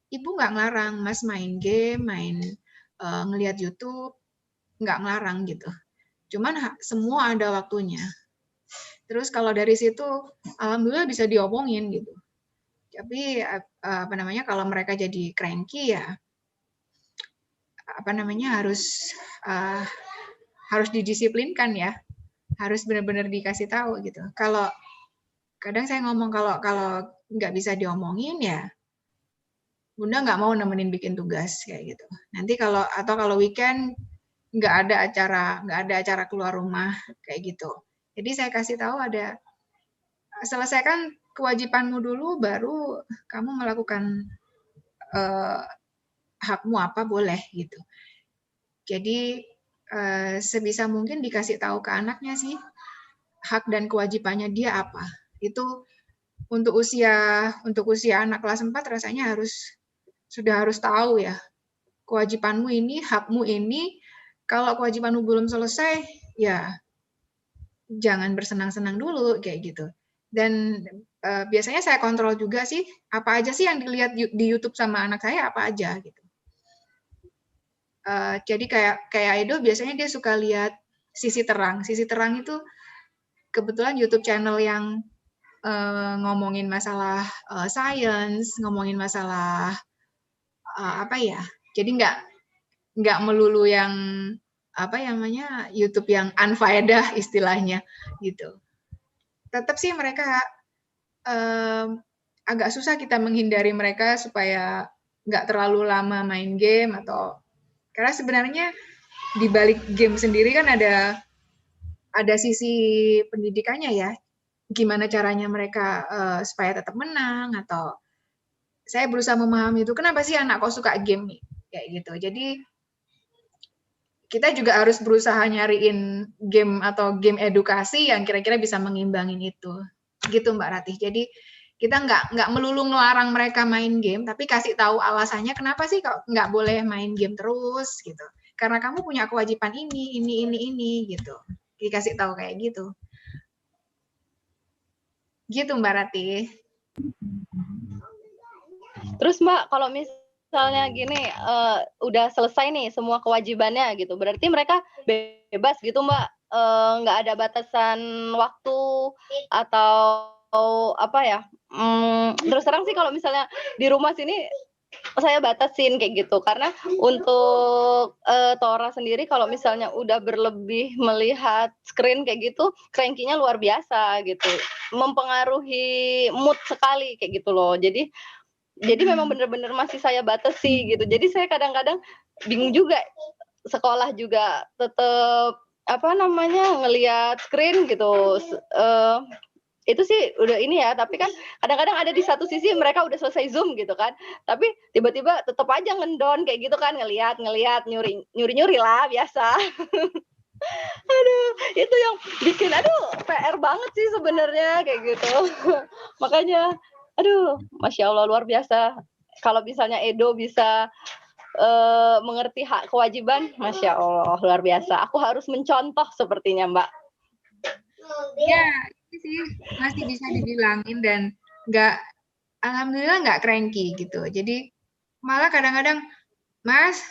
Ibu nggak ngelarang Mas main game, ngelihat YouTube, nggak ngelarang gitu. Cuman semua ada waktunya. Terus kalau dari situ, alhamdulillah bisa diomongin gitu. Tapi apa namanya kalau mereka jadi cranky ya, apa namanya harus didisiplinkan ya, harus benar-benar dikasih tahu gitu. Kalau kadang saya ngomong kalau nggak bisa diomongin ya, Bunda nggak mau nemenin bikin tugas kayak gitu. Nanti kalau weekend nggak ada acara keluar rumah kayak gitu. Jadi saya kasih tahu selesaikan kewajibanmu dulu, baru kamu melakukan hakmu apa boleh gitu. Jadi sebisa mungkin dikasih tahu ke anaknya sih hak dan kewajibannya dia apa. Itu untuk usia anak kelas 4 rasanya sudah harus tahu ya. Kewajibanmu ini, hakmu ini. Kalau kewajibanmu belum selesai, ya jangan bersenang-senang dulu kayak gitu. Dan biasanya saya kontrol juga sih, apa aja sih yang dilihat di YouTube sama anak saya, apa aja gitu. Jadi kayak Edo biasanya dia suka lihat sisi terang. Sisi terang itu kebetulan YouTube channel yang ngomongin masalah science, ngomongin masalah apa ya. Jadi nggak melulu yang apa namanya YouTube yang unfaedah istilahnya gitu. Tetap sih mereka agak susah kita menghindari mereka supaya nggak terlalu lama main game atau karena sebenarnya di balik game sendiri kan ada sisi pendidikannya ya. Gimana caranya mereka supaya tetap menang atau saya berusaha memahami itu kenapa sih anak kok suka game nih kayak gitu. Jadi kita juga harus berusaha nyariin game atau game edukasi yang kira-kira bisa mengimbangin itu. Gitu Mbak Ratih. Jadi kita nggak melulu ngelarang mereka main game, tapi kasih tahu alasannya kenapa sih kok nggak boleh main game terus gitu. Karena kamu punya kewajiban ini gitu. Dikasih tahu kayak gitu. Gitu Mbak Ratih. Terus Mbak, kalau misalnya gini, udah selesai nih semua kewajibannya gitu, berarti mereka bebas gitu Mbak, nggak ada batasan waktu atau apa ya? Terus terang sih kalau misalnya di rumah sini saya batasin kayak gitu, karena untuk Tora sendiri kalau misalnya udah berlebih melihat screen kayak gitu, cranky-nya luar biasa gitu, mempengaruhi mood sekali kayak gitu loh. Jadi memang bener-bener masih saya batasi gitu. Jadi saya kadang-kadang bingung juga, sekolah juga tetap ngelihat screen gitu. Itu sih udah ini ya, tapi kan kadang-kadang ada di satu sisi mereka udah selesai Zoom gitu kan, tapi tiba-tiba tetap aja ngendon kayak gitu kan, ngelihat nyuri lah biasa. Aduh, itu yang bikin PR banget sih sebenarnya kayak gitu. Makanya Masya Allah luar biasa. Kalau misalnya Edo bisa mengerti hak kewajiban, Masya Allah luar biasa. Aku harus mencontoh sepertinya, Mbak. Ya, ini sih masih bisa dibilangin dan alhamdulillah nggak cranky gitu. Jadi malah kadang-kadang, Mas,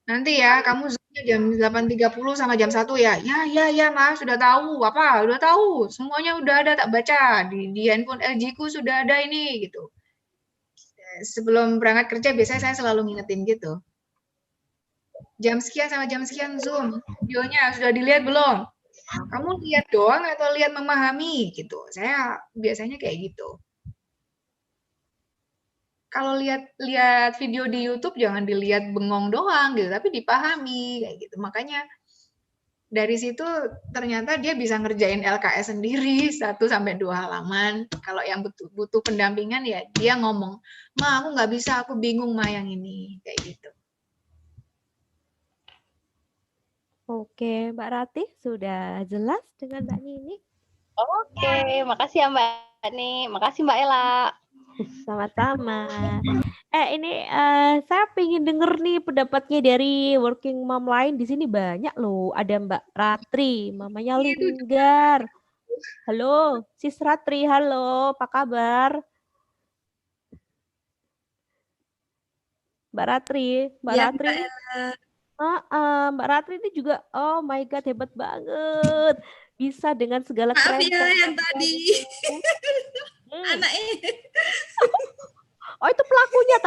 nanti ya kamu Zoom-nya jam 8.30 sama jam 1 ya. Ya, Mas, sudah tahu. Apa? Udah tahu. Semuanya udah ada tak baca. Di handphone LG-ku sudah ada ini gitu. Sebelum berangkat kerja biasanya saya selalu ngingetin gitu. Jam sekian sama jam sekian Zoom. Videonya sudah dilihat belum? Kamu lihat doang atau lihat memahami gitu. Saya biasanya kayak gitu. Kalau lihat video di YouTube jangan dilihat bengong doang gitu, tapi dipahami kayak gitu. Makanya dari situ ternyata dia bisa ngerjain LKS sendiri 1 sampai 2 halaman. Kalau yang butuh pendampingan ya dia ngomong, "Ma, aku nggak bisa, aku bingung Ma yang ini." Kayak gitu. Oke, Mbak Ratih sudah jelas dengan Mbak Nini? Oke, makasih ya Mbak Ni, makasih Mbak Ella. Sama-sama. Ini saya pengen denger nih pendapatnya dari working mom lain di sini banyak loh. Ada Mbak Ratri, mamanya Linggar. Halo, Sis Ratri, halo, apa kabar? Mbak Ratri, Mbak Ya, Ratri. Mbak Ella. Mbak Ratri ini juga, oh my God, hebat banget. Bisa dengan segala Maaf keren. ya yang tadi. Anaknya. Oh, itu pelakunya.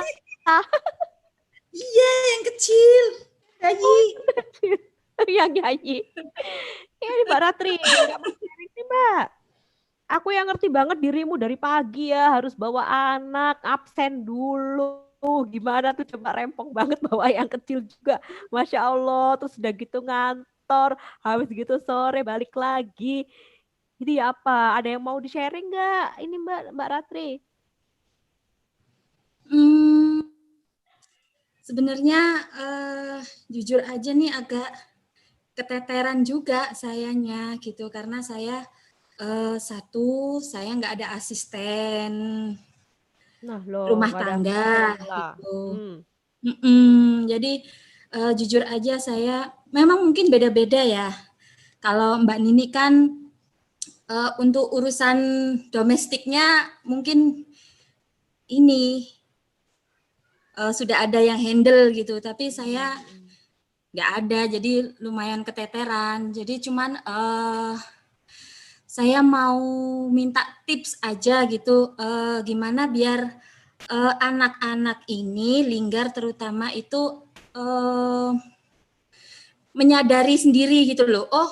Iya, yang kecil. Nyanyi. Yang nyanyi. Ini Mbak Ratri, nggak mau sharing nih Mbak. Aku yang ngerti banget dirimu dari pagi ya, harus bawa anak, absen dulu. Gimana tuh coba rempong banget bawa yang kecil juga. Masya Allah, terus udah gitu ngantor, habis gitu sore balik lagi. Jadi apa? Ada yang mau di-sharing nggak? Ini Mbak Ratri. Sebenarnya jujur aja nih agak keteteran juga sayanya gitu, karena saya saya nggak ada asisten rumah tangga gitu. Jadi jujur aja saya memang mungkin beda-beda ya. Kalau Mbak Nini kan untuk urusan domestiknya mungkin ini sudah ada yang handle gitu, tapi saya nggak ada, jadi lumayan keteteran. Jadi cuman saya mau minta tips aja gitu, gimana biar anak-anak ini, Linggar terutama itu menyadari sendiri gitu loh. Oh,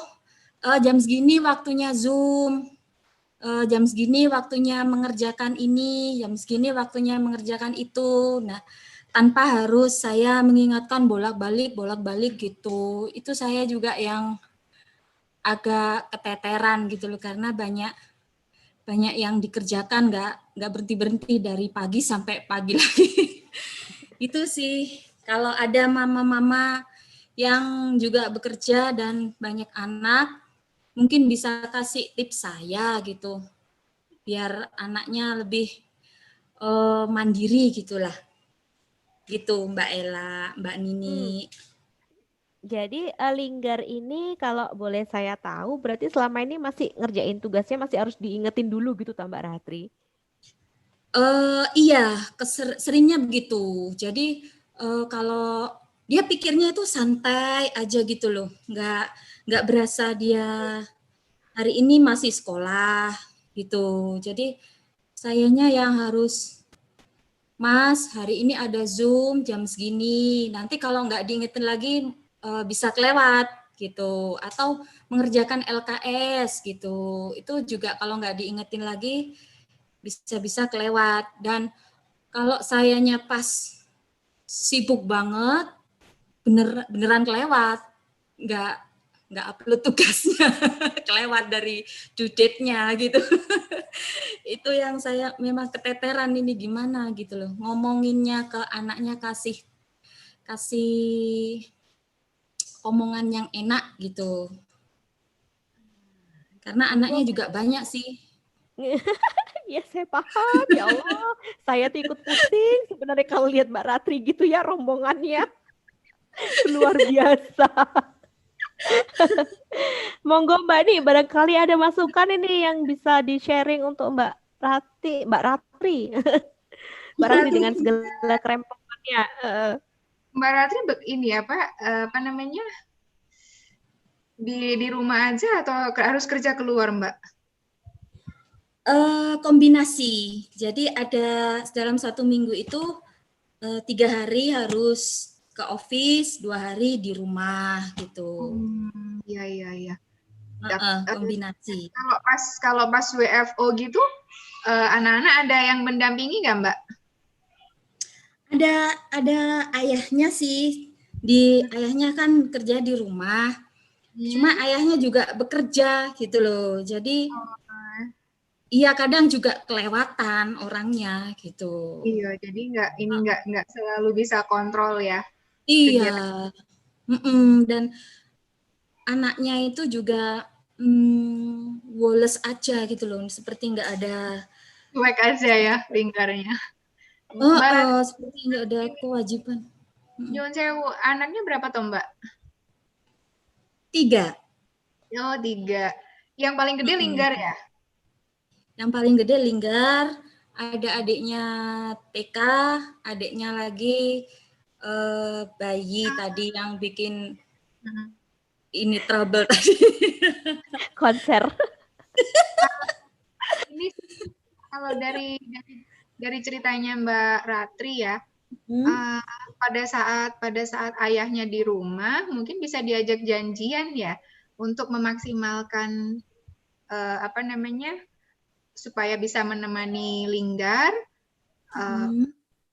jam segini waktunya Zoom, jam segini waktunya mengerjakan ini, jam segini waktunya mengerjakan itu. Nah, tanpa harus saya mengingatkan bolak-balik gitu. Itu saya juga yang agak keteteran gitu loh, karena banyak yang dikerjakan nggak berhenti dari pagi sampai pagi lagi. Itu sih, kalau ada mama-mama yang juga bekerja dan banyak anak, mungkin bisa kasih tips saya gitu, biar anaknya lebih mandiri gitulah. Gitu Mbak Ella, Mbak Nini. Jadi Linggar ini kalau boleh saya tahu berarti selama ini masih ngerjain tugasnya masih harus diingetin dulu gitu Mbak Ratri? Iya, seringnya begitu. Jadi kalau dia pikirnya itu santai aja gitu loh, nggak berasa dia hari ini masih sekolah gitu. Jadi sayanya yang harus Mas, hari ini ada Zoom jam segini. Nanti kalau nggak diingetin lagi bisa kelewat gitu. Atau mengerjakan LKS gitu. Itu juga kalau nggak diingetin lagi bisa-bisa kelewat. Dan kalau sayanya pas sibuk banget, beneran kelewat. Nggak upload tugasnya, kelewat dari due date-nya gitu. Itu yang saya memang keteteran ini gimana gitu loh. Ngomonginnya ke anaknya kasih omongan yang enak gitu. Karena anaknya juga banyak sih. Ya saya paham, ya Allah. Saya tuh ikut pusing sebenarnya kalau lihat Mbak Ratri gitu ya, rombongannya. Luar biasa. Monggo Mbak nih, barangkali ada masukan ini yang bisa di-sharing untuk Mbak Ratri. Mbak Ratri dengan segala kerempongannya. Mbak Ratri ini apa namanya, di rumah aja atau harus kerja keluar, Mbak? Kombinasi. Jadi ada dalam 1 minggu itu 3 hari harus ke office, 2 hari di rumah gitu. Iya. Kombinasi. Kalau pas WFO gitu, anak-anak ada yang mendampingi nggak, Mbak? Ada ayahnya sih. Ayahnya kan kerja di rumah. Cuma ayahnya juga bekerja gitu loh. Jadi iya kadang juga kelewatan orangnya gitu. Iya, jadi nggak selalu bisa kontrol ya. Iya. Dan anaknya itu juga woles aja gitu loh, seperti nggak ada. Cuek aja ya lingkarnya. Seperti nggak ada kewajiban. Nyuwun sewu, anaknya berapa toh, Mbak? 3. Oh, 3. Yang paling gede Linggar ya? Yang paling gede Linggar, ada adiknya TK, adiknya lagi bayi tadi yang bikin ini trouble tadi. Konser. Ini kalau dari ceritanya Mbak Ratri ya, pada saat ayahnya di rumah mungkin bisa diajak janjian ya untuk memaksimalkan apa namanya, supaya bisa menemani Linggar,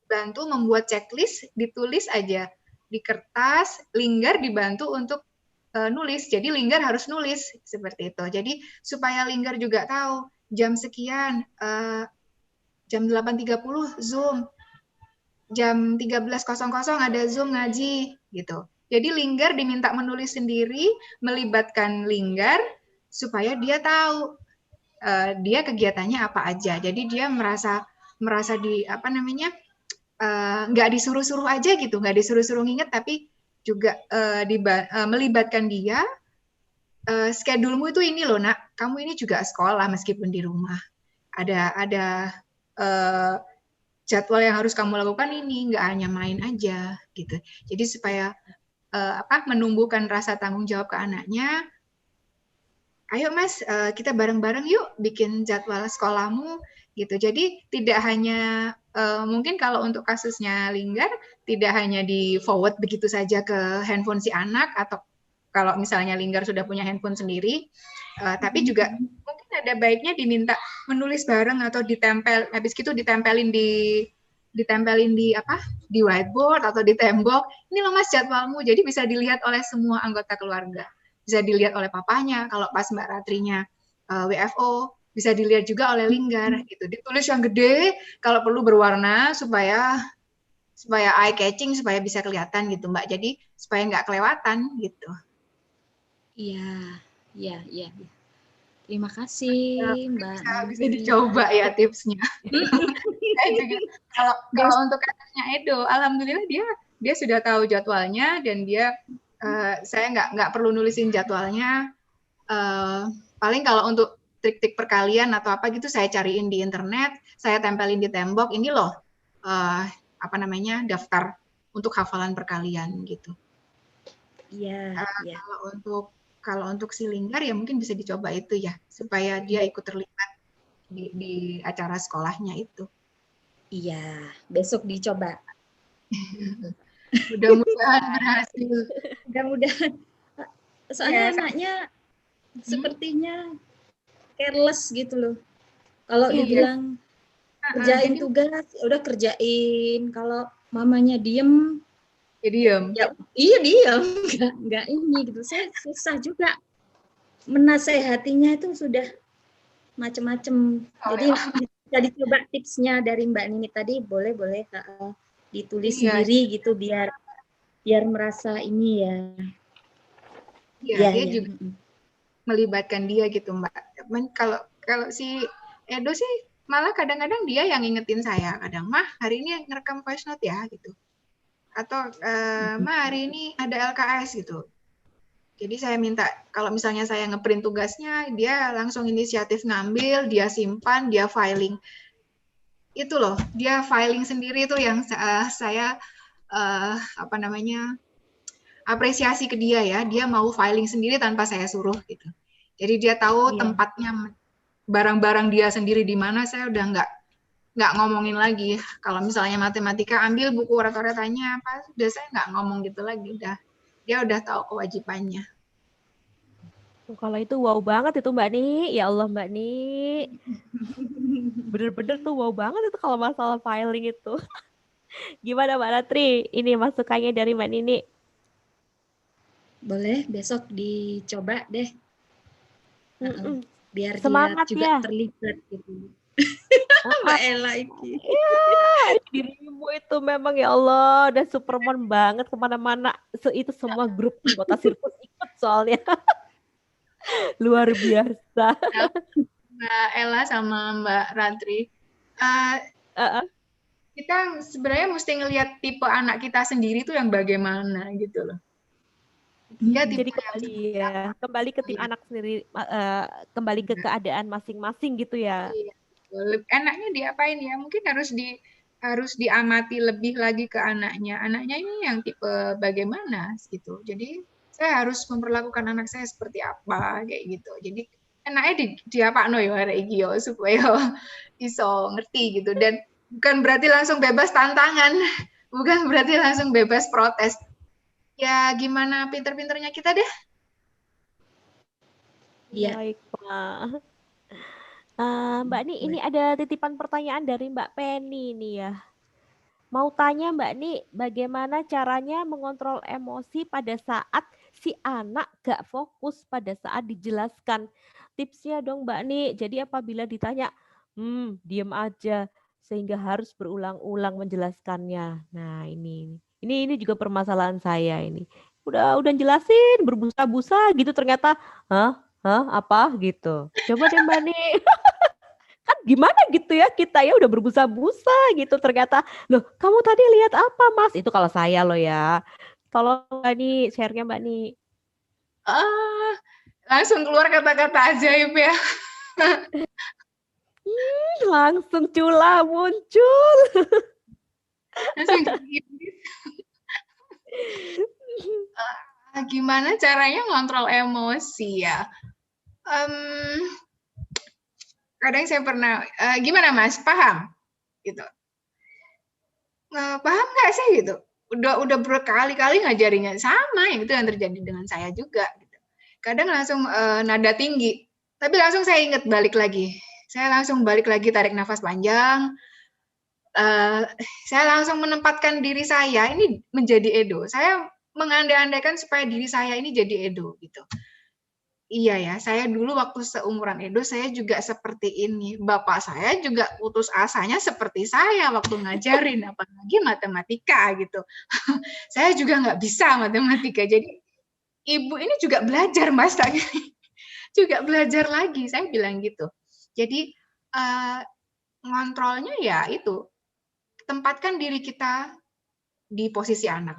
bantu membuat checklist, ditulis aja di kertas, Linggar dibantu untuk nulis. Jadi Linggar harus nulis seperti itu. Jadi supaya Linggar juga tahu jam sekian, jam 8.30 Zoom, jam 13.00 ada Zoom ngaji gitu. Jadi Linggar diminta menulis sendiri, melibatkan Linggar supaya dia tahu dia kegiatannya apa aja. Jadi dia merasa di apa namanya, nggak disuruh-suruh aja gitu, nggak disuruh-suruh nginget, tapi juga melibatkan dia. Schedule-mu itu ini loh nak, kamu ini juga sekolah meskipun di rumah. Ada jadwal yang harus kamu lakukan ini, nggak hanya main aja gitu. Jadi supaya menumbuhkan rasa tanggung jawab ke anaknya. Ayo Mas, kita bareng-bareng yuk bikin jadwal sekolahmu gitu. Jadi tidak hanya mungkin kalau untuk kasusnya Linggar tidak hanya di forward begitu saja ke handphone si anak, atau kalau misalnya Linggar sudah punya handphone sendiri, tapi juga mungkin ada baiknya diminta menulis bareng atau ditempel, habis gitu ditempelin di apa, di whiteboard atau di tembok. Ini loh Mas jadwalmu, jadi bisa dilihat oleh semua anggota keluarga. Bisa dilihat oleh papanya, kalau pas Mbak Ratrinya WFO, bisa dilihat juga oleh Linggar gitu. Ditulis yang gede, kalau perlu berwarna supaya eye catching, supaya bisa kelihatan gitu Mbak. Jadi supaya nggak kelewatan gitu. Iya. Terima kasih Mbak. Bisa dicoba ya tipsnya. Kalau untuk kasusnya Edo, alhamdulillah dia sudah tahu jadwalnya, dan dia saya nggak perlu nulisin jadwalnya. Paling kalau untuk trik-trik perkalian atau apa gitu saya cariin di internet, saya tempelin di tembok, ini loh apa namanya, daftar untuk hafalan perkalian gitu. Iya. Kalau untuk si Linggar ya mungkin bisa dicoba itu ya, supaya dia ikut terlibat di acara sekolahnya itu. Iya, besok dicoba. Mudah-mudahan berhasil. Mudah-mudahan. Soalnya Iya, anaknya sepertinya careless gitu loh. Kalau Iya. dibilang kerjain jadi tugas, udah kerjain. Kalau mamanya diem, ya diem. ya iya diem, nggak ini gitu. Saya susah juga menasehatinya, itu sudah macem-macem. Jadi bisa dicoba tipsnya dari Mbak Nini tadi, boleh ditulis Iya. sendiri gitu biar merasa ini ya. Iya, dia juga melibatkan dia gitu, Mbak. Kalau si Edo sih malah kadang-kadang dia yang ngingetin saya, kadang mah hari ini ngerekam voice note ya gitu, atau mah hari ini ada LKS gitu. Jadi saya minta kalau misalnya saya ngeprint tugasnya, dia langsung inisiatif ngambil, dia simpan, dia filing. Itu loh, dia filing sendiri itu yang saya apresiasi ke dia ya. Dia mau filing sendiri tanpa saya suruh gitu. Jadi dia tahu tempatnya barang-barang dia sendiri di mana. Saya udah nggak ngomongin lagi. Kalau misalnya matematika ambil buku rata-ratanya apa, udah saya nggak ngomong gitu lagi. Dia udah tahu kewajibannya. Kalau itu wow banget itu Mbak Ni. Ya Allah Mbak Ni. Bener-bener tuh wow banget itu kalau masalah filing itu. Gimana Mbak Ratri? Ini masukannya dari Mbak Nini. Boleh, besok dicoba deh. Biar semangat dia juga ya. Terlibat gitu. Mbak Ella iki. Dirimu itu memang ya Allah udah Superman banget kemana-mana. Itu semua grup anggota sirkus ikut soalnya. Luar biasa. Mbak Ella sama Mbak Ratri. Kita sebenarnya mesti ngelihat tipe anak kita sendiri tuh yang bagaimana gitu loh. Jadi kembali ke tim anak sendiri, kembali ke keadaan masing-masing gitu ya. Iya. Enaknya diapain ya? Mungkin harus diamati lebih lagi ke anaknya. Anaknya ini yang tipe bagaimana gitu. Jadi saya harus memperlakukan anak saya seperti apa kayak gitu. Jadi enaknya diapakno yo arek iki yo supaya iso ngerti gitu, dan bukan berarti langsung bebas tantangan. Bukan berarti langsung bebas protes. Ya gimana pinter-pinternya kita deh. Iya. Baik, Pak. Mbak Ni, ini ada titipan pertanyaan dari Mbak Penny nih ya. Mau tanya Mbak Ni, bagaimana caranya mengontrol emosi pada saat si anak gak fokus pada saat dijelaskan? Tipsnya dong Mbak Ni. Jadi apabila ditanya, diem aja, sehingga harus berulang-ulang menjelaskannya. Nah ini juga permasalahan saya ini. Udah jelasin berbusa-busa gitu ternyata, apa gitu. Coba deh Mbak Ni. Kan gimana gitu ya, kita ya udah berbusa-busa gitu ternyata, loh kamu tadi lihat apa Mas? Itu kalau saya loh ya. Tolong Mbak Ni, share-nya Mbak Ni. Langsung keluar kata-kata ajaib ya. Langsung cula muncul. Langsung gimana caranya ngontrol emosi ya? Kadang saya pernah, gimana Mas, paham? Gitu. Paham nggak sih gitu? Udah berkali-kali ngajarinya, sama yang itu yang terjadi dengan saya juga. Gitu. Kadang langsung nada tinggi, tapi langsung saya ingat balik lagi. Saya langsung balik lagi, tarik nafas panjang. Saya langsung menempatkan diri saya ini menjadi Edo. Saya mengandai-andaikan supaya diri saya ini jadi Edo gitu. Iya ya, saya dulu waktu seumuran Edo, saya juga seperti ini. Bapak saya juga putus asanya seperti saya waktu ngajarin, apalagi matematika gitu. Saya juga nggak bisa matematika. Jadi, ibu ini juga belajar, Mas. Juga belajar lagi, saya bilang gitu. Jadi, ngontrolnya ya itu, tempatkan diri kita di posisi anak.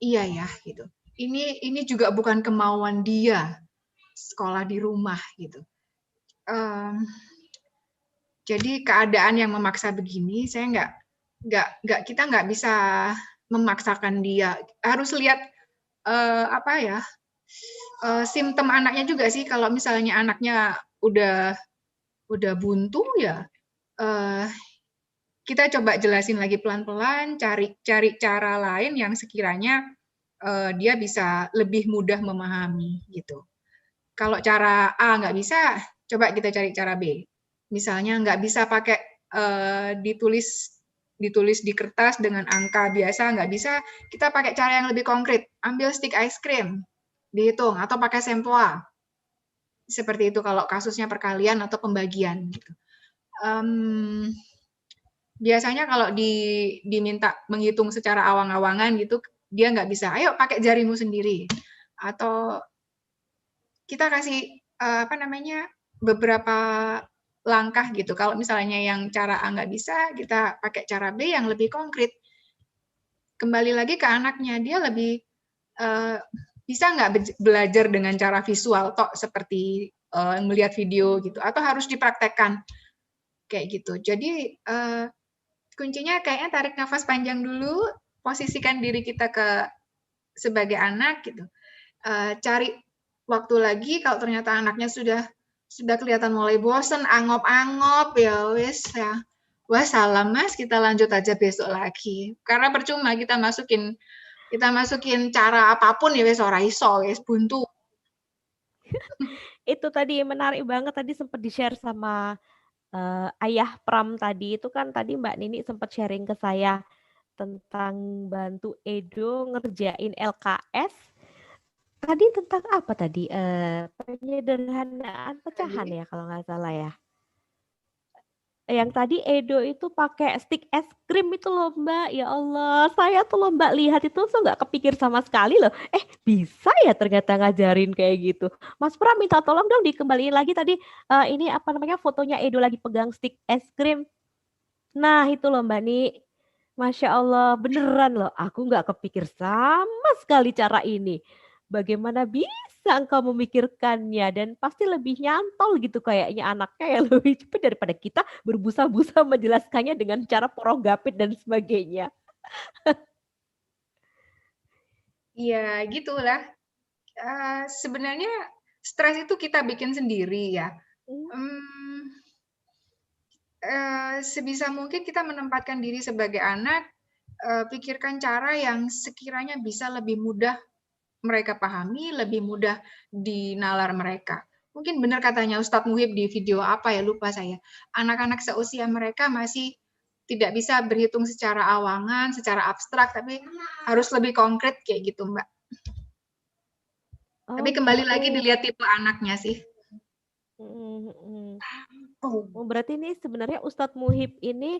Iya ya, gitu. Ini juga bukan kemauan dia sekolah di rumah gitu. Jadi keadaan yang memaksa begini, saya kita nggak bisa memaksakan dia. Harus lihat simptom anaknya juga sih. Kalau misalnya anaknya udah buntu ya, kita coba jelasin lagi pelan-pelan, cari cara lain yang sekiranya dia bisa lebih mudah memahami gitu. Kalau cara A nggak bisa, coba kita cari cara B. Misalnya nggak bisa pakai ditulis di kertas dengan angka biasa, nggak bisa, kita pakai cara yang lebih konkret. Ambil stick ice cream, dihitung, atau pakai sempoa. Seperti itu kalau kasusnya perkalian atau pembagian. Gitu. Biasanya kalau diminta menghitung secara awang-awangan gitu, dia nggak bisa. Ayo pakai jarimu sendiri. Atau kita kasih beberapa langkah gitu. Kalau misalnya yang cara A nggak bisa, kita pakai cara B yang lebih konkret. Kembali lagi ke anaknya, dia lebih bisa nggak belajar dengan cara visual, seperti melihat video gitu, atau harus dipraktekkan kayak gitu. Jadi kuncinya kayaknya tarik nafas panjang dulu, posisikan diri kita sebagai anak gitu. Cari waktu lagi kalau ternyata anaknya sudah kelihatan mulai bosen, angop-angop ya wes ya. Wah, salam Mas, kita lanjut aja besok lagi. Karena percuma kita masukin cara apapun ya wes ora iso, wes buntu. Itu tadi menarik banget, tadi sempat di-share sama Ayah Pram tadi. Itu kan tadi Mbak Nini sempat sharing ke saya tentang bantu Edo ngerjain LKS. Tadi tentang apa tadi? Penyederhanaan pecahan ya kalau nggak salah ya. Yang tadi Edo itu pakai stick es krim itu loh Mbak. Ya Allah, saya tuh loh Mbak lihat itu tuh nggak kepikir sama sekali loh. Bisa ya ternyata ngajarin kayak gitu. Mas Pram minta tolong dong dikembaliin lagi tadi ini apa namanya fotonya Edo lagi pegang stick es krim. Nah itu loh Mbak Ni. Masya Allah, beneran loh. Aku nggak kepikir sama sekali cara ini. Bagaimana bisa engkau memikirkannya, dan pasti lebih nyantol gitu kayaknya anaknya ya, lebih cepat daripada kita berbusa-busa menjelaskannya dengan cara porogapit dan sebagainya. Iya, gitulah. Sebenarnya stres itu kita bikin sendiri ya. Sebisa mungkin kita menempatkan diri sebagai anak, pikirkan cara yang sekiranya bisa lebih mudah mereka pahami, lebih mudah dinalar mereka. Mungkin benar katanya Ustadz Muhib di video apa ya, lupa saya. Anak-anak seusia mereka masih tidak bisa berhitung secara awangan, secara abstrak, tapi harus lebih konkret kayak gitu, Mbak. Tapi kembali lagi dilihat tipe anaknya sih. Berarti ini sebenarnya Ustadz Muhib ini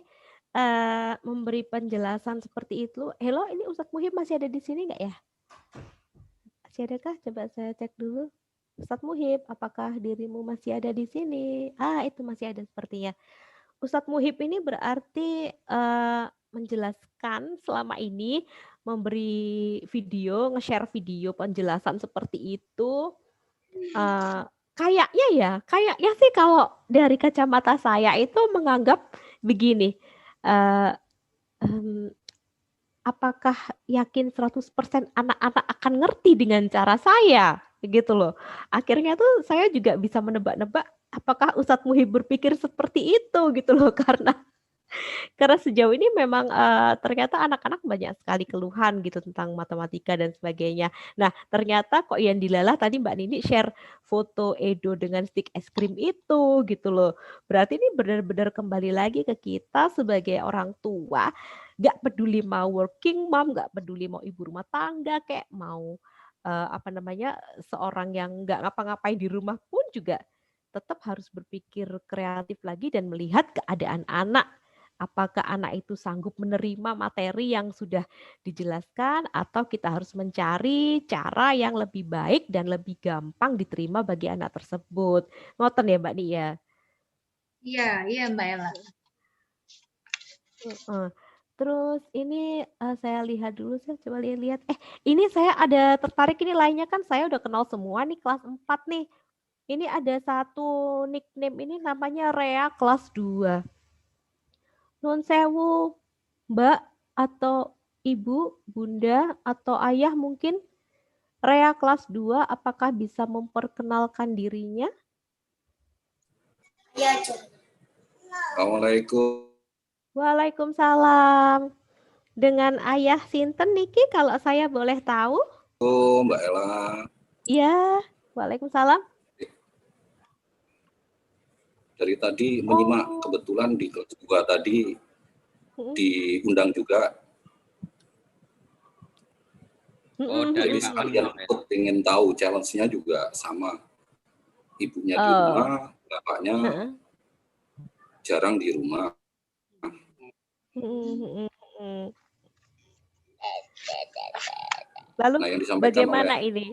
memberi penjelasan seperti itu. Halo, ini Ustadz Muhib masih ada di sini nggak ya? Masih adakah? Coba saya cek dulu. Ustadz Muhib, apakah dirimu masih ada di sini? Itu masih ada sepertinya. Ustadz Muhib ini berarti menjelaskan selama ini, memberi video, nge-share video penjelasan seperti itu. Kayaknya sih kalau dari kacamata saya itu menganggap begini, apakah yakin 100% anak-anak akan ngerti dengan cara saya? Gitu loh. Akhirnya tuh saya juga bisa menebak-nebak apakah Ustadz Muhib berpikir seperti itu gitu loh, karena sejauh ini memang ternyata anak-anak banyak sekali keluhan gitu tentang matematika dan sebagainya. Nah, ternyata kok yang dilalah tadi Mbak Nini share foto Edo dengan stick es krim itu gitu loh. Berarti ini benar-benar kembali lagi ke kita sebagai orang tua, gak peduli mau working mom, gak peduli mau ibu rumah tangga, kayak mau seorang yang gak ngapa-ngapain di rumah pun juga tetap harus berpikir kreatif lagi dan melihat keadaan anak. Apakah anak itu sanggup menerima materi yang sudah dijelaskan, atau kita harus mencari cara yang lebih baik dan lebih gampang diterima bagi anak tersebut. Ngoten ya Mbak Nia? Iya Mbak Ella. Terus ini saya lihat dulu, saya coba lihat. Ini saya ada tertarik, ini lainnya kan saya udah kenal semua nih kelas 4 nih. Ini ada satu nickname ini namanya Rea kelas 2. Nun sewu, Mbak atau Ibu, Bunda atau Ayah mungkin. Rea kelas 2, apakah bisa memperkenalkan dirinya? Ya, Assalamualaikum. Waalaikumsalam. Dengan ayah sinten niki kalau saya boleh tahu? Oh, Mbak Ella. Iya, waalaikumsalam. Dari tadi menyimak, kebetulan di kelas 2 tadi diundang juga. Dari Jadi sekalian ikut ingin tahu challenge-nya juga sama. Ibunya di rumah, bapaknya jarang di rumah. Lalu Nah, yang disampaikan bagaimana oleh ini?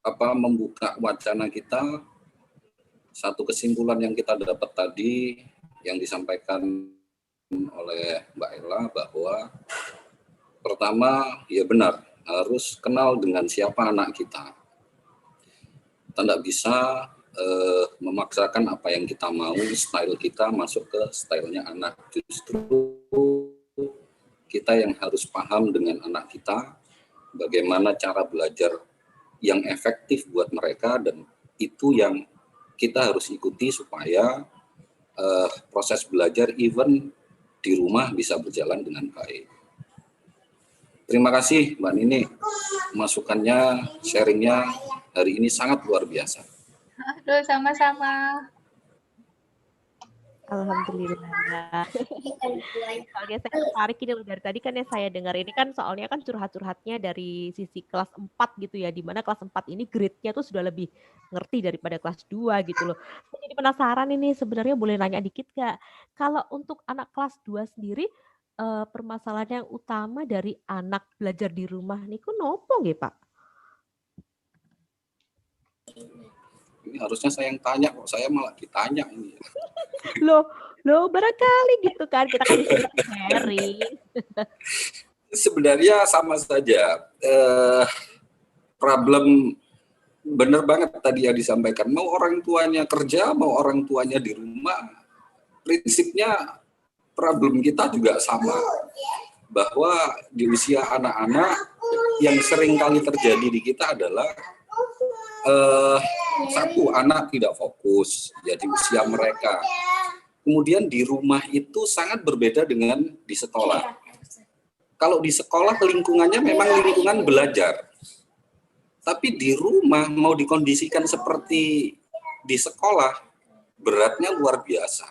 Mbak membuka wacana kita, satu kesimpulan yang kita dapat tadi yang disampaikan oleh Mbak Ella bahwa pertama, ya benar, harus kenal dengan siapa anak kita. Kita tidak bisa memaksakan apa yang kita mau, style kita masuk ke stylenya anak. Justru kita yang harus paham dengan anak kita, bagaimana cara belajar yang efektif buat mereka, dan itu yang kita harus ikuti supaya proses belajar even di rumah bisa berjalan dengan baik. Terima kasih Mbak Nini, masukannya, sharingnya hari ini sangat luar biasa. Aduh, sama-sama. Alhamdulillah. Soalnya saya tertarik ini dari tadi kan yang saya dengar ini kan soalnya kan curhat-curhatnya dari sisi kelas 4 gitu ya, di mana kelas 4 ini grade-nya tuh sudah lebih ngerti daripada kelas 2 gitu loh. Saya jadi penasaran ini sebenarnya boleh nanya dikit Kak. Kalau untuk anak kelas 2 sendiri permasalahan yang utama dari anak belajar di rumah niku nopo nggih, Pak? Ini harusnya saya yang tanya kok, saya malah ditanya ini. Loh barangkali gitu kan, kita kan di sini sharing. Sebenarnya sama saja. Problem benar banget tadi yang disampaikan. Mau orang tuanya kerja, mau orang tuanya di rumah, prinsipnya problem kita juga sama. Bahwa di usia anak-anak yang sering kali terjadi di kita adalah satu, anak tidak fokus ya di usia mereka. Kemudian di rumah itu sangat berbeda dengan di sekolah. Kalau di sekolah lingkungannya memang lingkungan belajar. Tapi di rumah mau dikondisikan seperti di sekolah, beratnya luar biasa.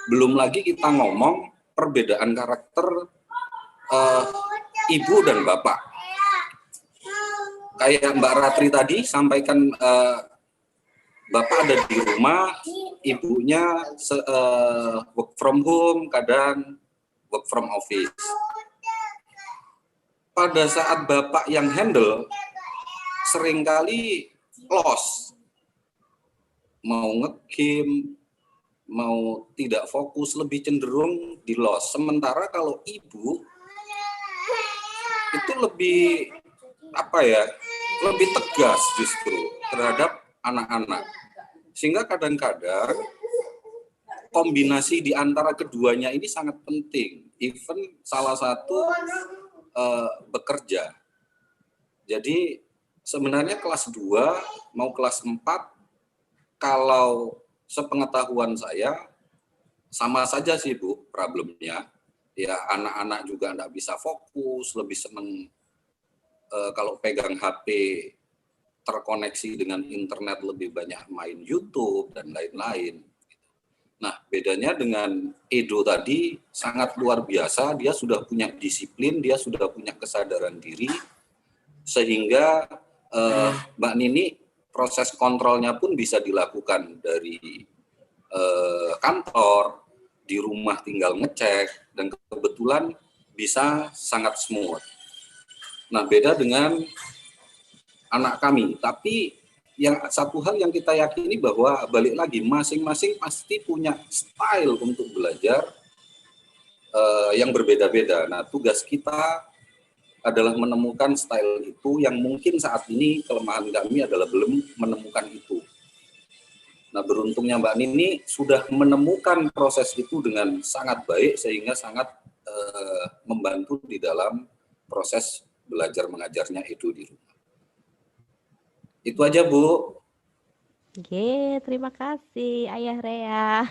Belum lagi kita ngomong perbedaan karakter ibu dan bapak. Kayak Mbak Ratri tadi sampaikan, bapak ada di rumah, ibunya work from home, kadang work from office. Pada saat bapak yang handle, seringkali lost. Mau nge-game, mau tidak fokus, lebih cenderung di lost. Sementara kalau ibu, itu lebih lebih tegas justru terhadap anak-anak. Sehingga kadang-kadang kombinasi di antara keduanya ini sangat penting. Even salah satu bekerja. Jadi sebenarnya kelas 2 mau kelas 4, kalau sepengetahuan saya sama saja sih Bu problemnya. Ya anak-anak juga enggak bisa fokus, lebih seneng kalau pegang HP terkoneksi dengan internet, lebih banyak main YouTube dan lain-lain. Nah, bedanya dengan Edo tadi sangat luar biasa, dia sudah punya disiplin, dia sudah punya kesadaran diri, sehingga Mbak Nini proses kontrolnya pun bisa dilakukan dari kantor, di rumah tinggal ngecek, dan kebetulan bisa sangat smooth. Nah, beda dengan anak kami, tapi yang satu hal yang kita yakini bahwa balik lagi masing-masing pasti punya style untuk belajar yang berbeda-beda. Nah, tugas kita adalah menemukan style itu yang mungkin saat ini kelemahan kami adalah belum menemukan itu. Nah, beruntungnya Mbak Nini sudah menemukan proses itu dengan sangat baik sehingga sangat membantu di dalam proses belajar mengajarnya itu di rumah. Itu aja Bu. Oke, terima kasih Ayah Rea.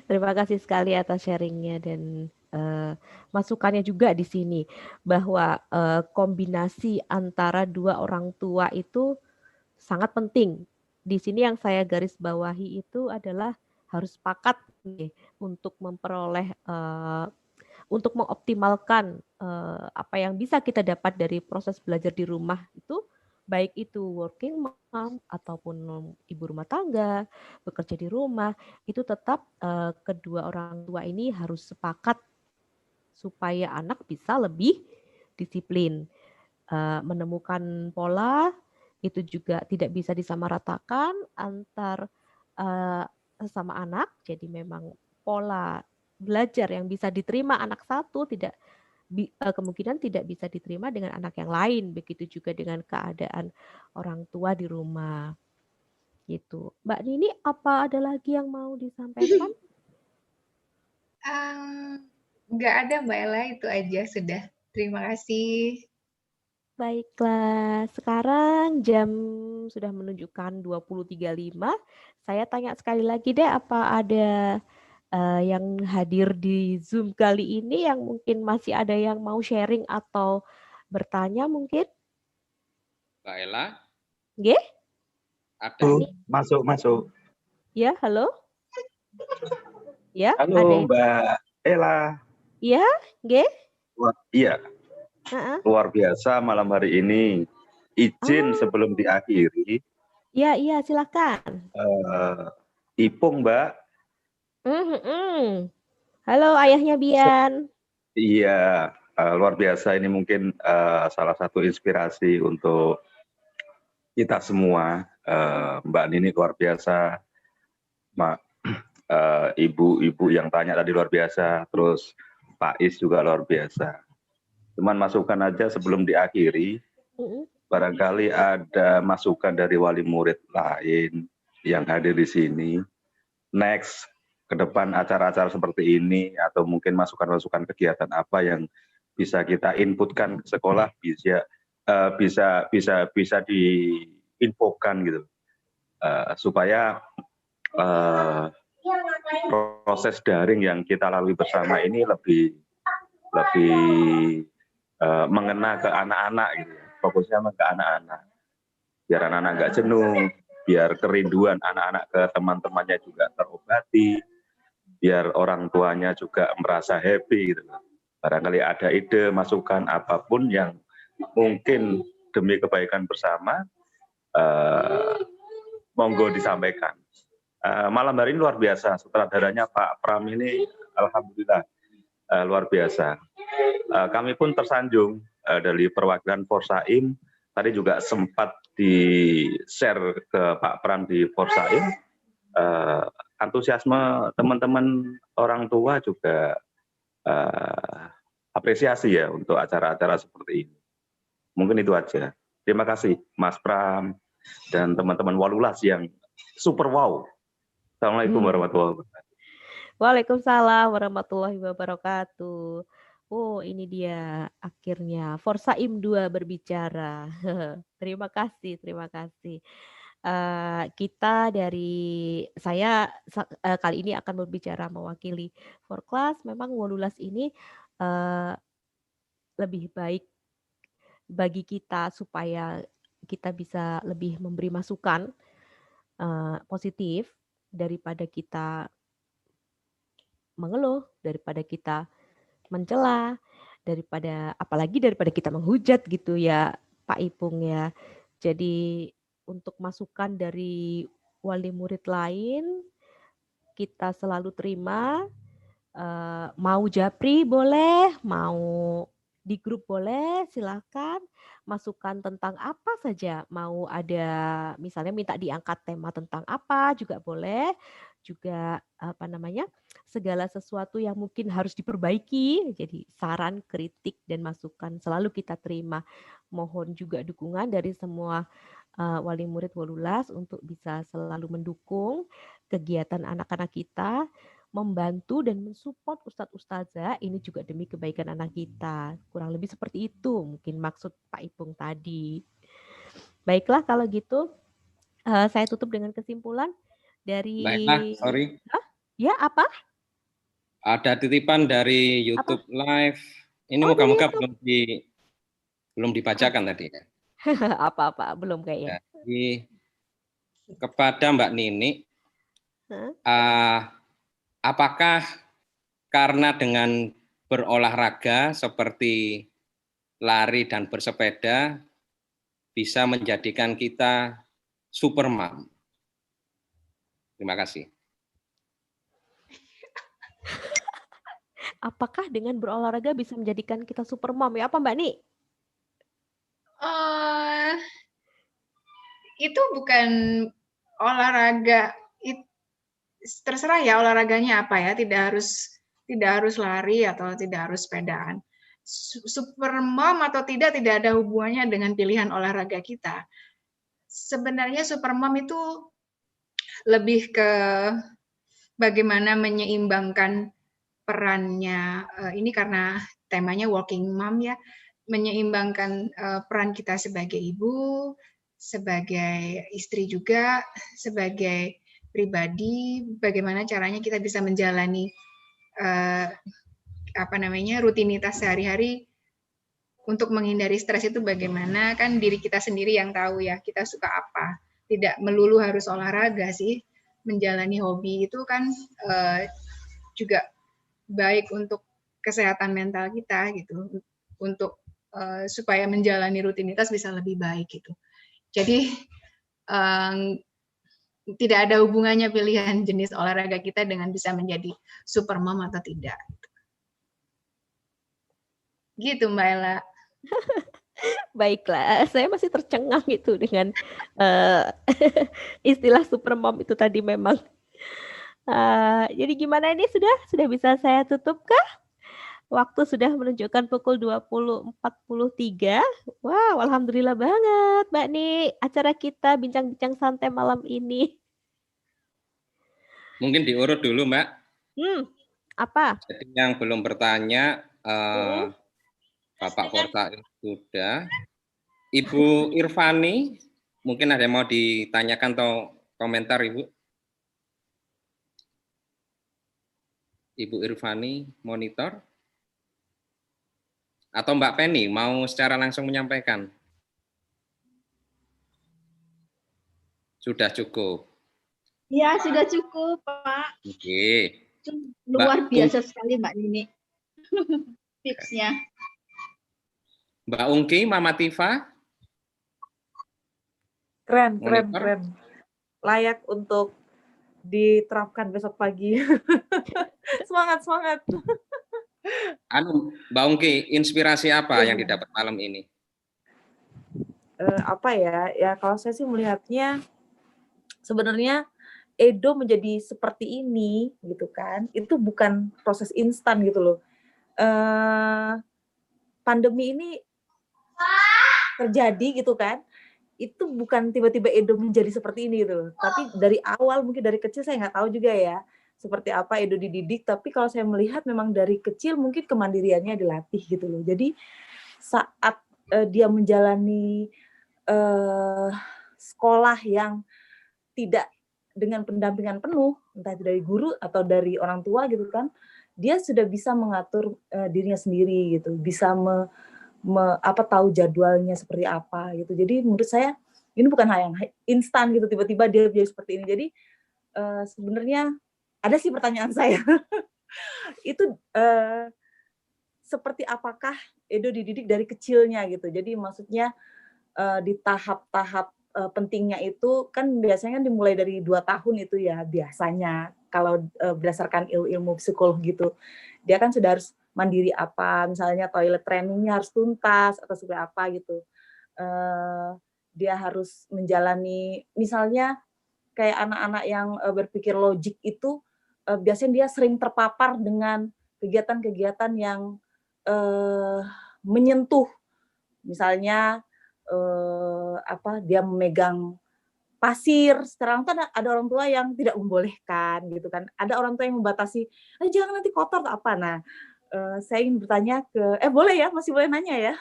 Terima kasih sekali atas sharingnya dan masukannya juga di sini bahwa kombinasi antara dua orang tua itu sangat penting. Di sini yang saya garis bawahi itu adalah harus sepakat nih untuk memperoleh untuk mengoptimalkan apa yang bisa kita dapat dari proses belajar di rumah itu, baik itu working mom ataupun ibu rumah tangga, bekerja di rumah, itu tetap kedua orang tua ini harus sepakat supaya anak bisa lebih disiplin. Menemukan pola itu juga tidak bisa disamaratakan antar sesama anak. Jadi memang pola belajar yang bisa diterima anak satu tidak kemungkinan tidak bisa diterima dengan anak yang lain. Begitu juga dengan keadaan orang tua di rumah. Gitu. Mbak Nini, apa ada lagi yang mau disampaikan? Nggak ada Mbak Ella, itu aja sudah. Terima kasih. Baiklah, sekarang jam sudah menunjukkan 20.35. Saya tanya sekali lagi deh, apa ada yang hadir di Zoom kali ini yang mungkin masih ada yang mau sharing atau bertanya mungkin? Mbak Ella, Nggih? ada. Masuk. Ya, halo? Ya, Halo ada yang... Mbak Ella. Iya, nggih? Iya, luar biasa malam hari ini. Izin sebelum diakhiri. Iya, silakan. Ipung, Mbak. Halo, ayahnya Bian. Iya, luar biasa. Ini mungkin salah satu inspirasi untuk kita semua. Mbak Nini luar biasa. Ibu-ibu yang tanya tadi luar biasa. Terus Pak Is juga luar biasa. Cuman masukan aja sebelum diakhiri. Barangkali ada masukan dari wali murid lain yang hadir di sini. Next, ke depan acara-acara seperti ini atau mungkin masukan-masukan kegiatan apa yang bisa kita inputkan ke sekolah bisa diinfokan gitu, supaya proses daring yang kita lalui bersama ini lebih mengena ke anak-anak gitu. Fokusnya ke anak-anak, biar anak-anak nggak jenuh, biar kerinduan anak-anak ke teman-temannya juga terobati, biar orang tuanya juga merasa happy gitu. Barangkali ada ide, masukan apapun yang mungkin demi kebaikan bersama, monggo disampaikan. Malam hari ini luar biasa, sutradaranya Pak Pram ini alhamdulillah luar biasa. Kami pun tersanjung dari perwakilan Forsaim, tadi juga sempat di-share ke Pak Pram di Forsaim, antusiasme teman-teman orang tua juga apresiasi ya untuk acara-acara seperti ini. Mungkin itu aja. Terima kasih Mas Pram dan teman-teman Walulas yang super wow. Assalamualaikum warahmatullahi wabarakatuh. Waalaikumsalam warahmatullahi wabarakatuh. Oh, ini dia akhirnya Forsaim 2 berbicara. Terima kasih. Kita dari saya kali ini akan berbicara mewakili Forklas. Memang Walulas ini lebih baik bagi kita supaya kita bisa lebih memberi masukan positif daripada kita mengeluh, daripada kita mencela, apalagi daripada kita menghujat gitu ya Pak Ipung ya. Jadi untuk masukan dari wali murid lain kita selalu terima, mau japri boleh, mau di grup boleh, silakan masukan tentang apa saja, mau ada misalnya minta diangkat tema tentang apa juga boleh, juga segala sesuatu yang mungkin harus diperbaiki, jadi saran, kritik dan masukan selalu kita terima. Mohon juga dukungan dari semua wali murid Walulas untuk bisa selalu mendukung kegiatan anak-anak kita, membantu dan mensupport Ustadz Ustazah ini juga demi kebaikan anak kita. Kurang lebih seperti itu mungkin maksud Pak Ipung tadi. Baiklah kalau gitu Saya tutup dengan kesimpulan dari Baiklah, sorry. Hah? Ya, apa? Ada titipan dari YouTube Live. Ini Oh, dari moga-moga YouTube. belum dibacakan tadi ya. Apa-apa, belum kayaknya. Jadi kepada Mbak Nini, apakah karena dengan berolahraga seperti lari dan bersepeda bisa menjadikan kita supermom? Terima kasih. Apakah dengan berolahraga bisa menjadikan kita supermom? Ya apa Mbak Ni? Itu bukan olahraga, terserah ya olahraganya apa ya, tidak harus lari atau tidak harus sepedaan. Supermom atau tidak ada hubungannya dengan pilihan olahraga kita. Sebenarnya supermom itu lebih ke bagaimana menyeimbangkan perannya, ini karena temanya working mom ya, menyeimbangkan peran kita sebagai ibu, sebagai istri juga, sebagai pribadi, bagaimana caranya kita bisa menjalani rutinitas sehari-hari untuk menghindari stres. Itu bagaimana, kan diri kita sendiri yang tahu ya, kita suka apa. Tidak melulu harus olahraga sih, menjalani hobi itu kan juga baik untuk kesehatan mental kita gitu, untuk supaya menjalani rutinitas bisa lebih baik gitu. Jadi tidak ada hubungannya pilihan jenis olahraga kita dengan bisa menjadi supermom atau tidak. Gitu Mbak Ella. Baiklah, saya masih tercengang itu dengan istilah supermom itu tadi memang. Jadi gimana ini sudah bisa saya tutup kah? Waktu sudah menunjukkan pukul 20.43. Wow, alhamdulillah banget Mbak Ni, acara kita bincang-bincang santai malam ini. Mungkin diurut dulu Mbak. Apa? Jadi yang belum bertanya, Bapak Forsail sudah. Ibu Irvani, mungkin ada yang mau ditanyakan atau komentar Ibu? Ibu Irvani, monitor? Atau Mbak Penny mau secara langsung menyampaikan? Sudah cukup? Ya, sudah cukup, Pak. Oke. Luar biasa sekali Mbak Nini. Tipsnya. Mbak Ungki, Mama Tifa? Keren. Layak untuk diterapkan besok pagi. Semangat. Mbak Ungki, inspirasi apa yang didapat malam ini? Apa ya kalau saya sih melihatnya sebenarnya Edo menjadi seperti ini gitu kan, itu bukan proses instan gitu loh. Pandemi ini terjadi gitu kan, itu bukan tiba-tiba Edo menjadi seperti ini gitu loh. Tapi dari awal, mungkin dari kecil saya nggak tahu juga ya seperti apa Edo dididik, tapi kalau saya melihat memang dari kecil mungkin kemandiriannya dilatih gitu loh. Jadi saat dia menjalani sekolah yang tidak dengan pendampingan penuh, entah itu dari guru atau dari orang tua gitu kan, dia sudah bisa mengatur dirinya sendiri gitu, bisa tahu jadwalnya seperti apa gitu. Jadi menurut saya ini bukan hal yang instan gitu, tiba-tiba dia jadi seperti ini. Jadi sebenarnya ada sih pertanyaan saya, itu seperti apakah Edo dididik dari kecilnya gitu. Jadi maksudnya di tahap-tahap pentingnya itu kan biasanya kan dimulai dari 2 tahun itu ya biasanya kalau berdasarkan ilmu psikolog gitu, dia kan sudah harus mandiri apa, misalnya toilet trainingnya harus tuntas atau seperti apa gitu. Dia harus menjalani misalnya kayak anak-anak yang berpikir logik itu biasanya dia sering terpapar dengan kegiatan-kegiatan yang menyentuh, misalnya dia memegang pasir. Sekarang kan ada orang tua yang tidak membolehkan gitu kan, ada orang tua yang membatasi, jangan nanti kotor atau apa. Nah, saya ingin bertanya ke boleh ya, masih boleh nanya ya?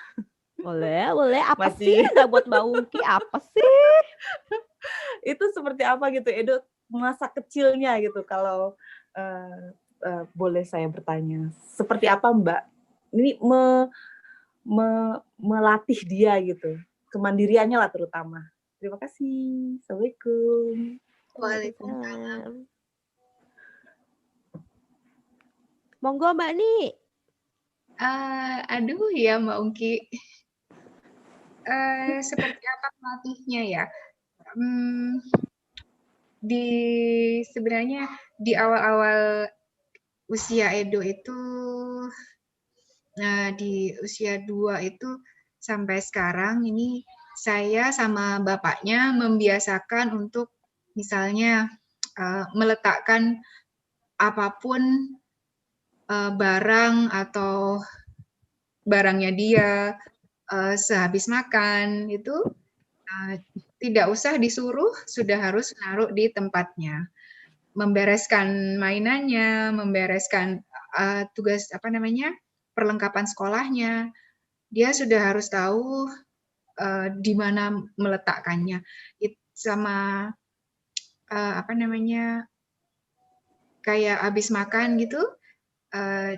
Boleh. Apa sih nggak buat Mbak Ungki? Apa sih? Itu seperti apa gitu Edo masa kecilnya gitu kalau boleh saya bertanya. Seperti apa Mbak? Ini melatih dia gitu. Kemandiriannya lah terutama. Terima kasih. Assalamualaikum. Waalaikumsalam. Monggo Mbak Ni. Aduh ya Mbak Ungki. Seperti apa pelatihnya ya? Sebenarnya di awal-awal usia Edo itu, di usia 2 itu sampai sekarang ini saya sama bapaknya membiasakan untuk misalnya meletakkan apapun barang atau barangnya dia sehabis makan itu tidak usah disuruh, sudah harus naruh di tempatnya. Membereskan mainannya, membereskan tugas perlengkapan sekolahnya, dia sudah harus tahu di mana meletakkannya. Sama kayak habis makan gitu,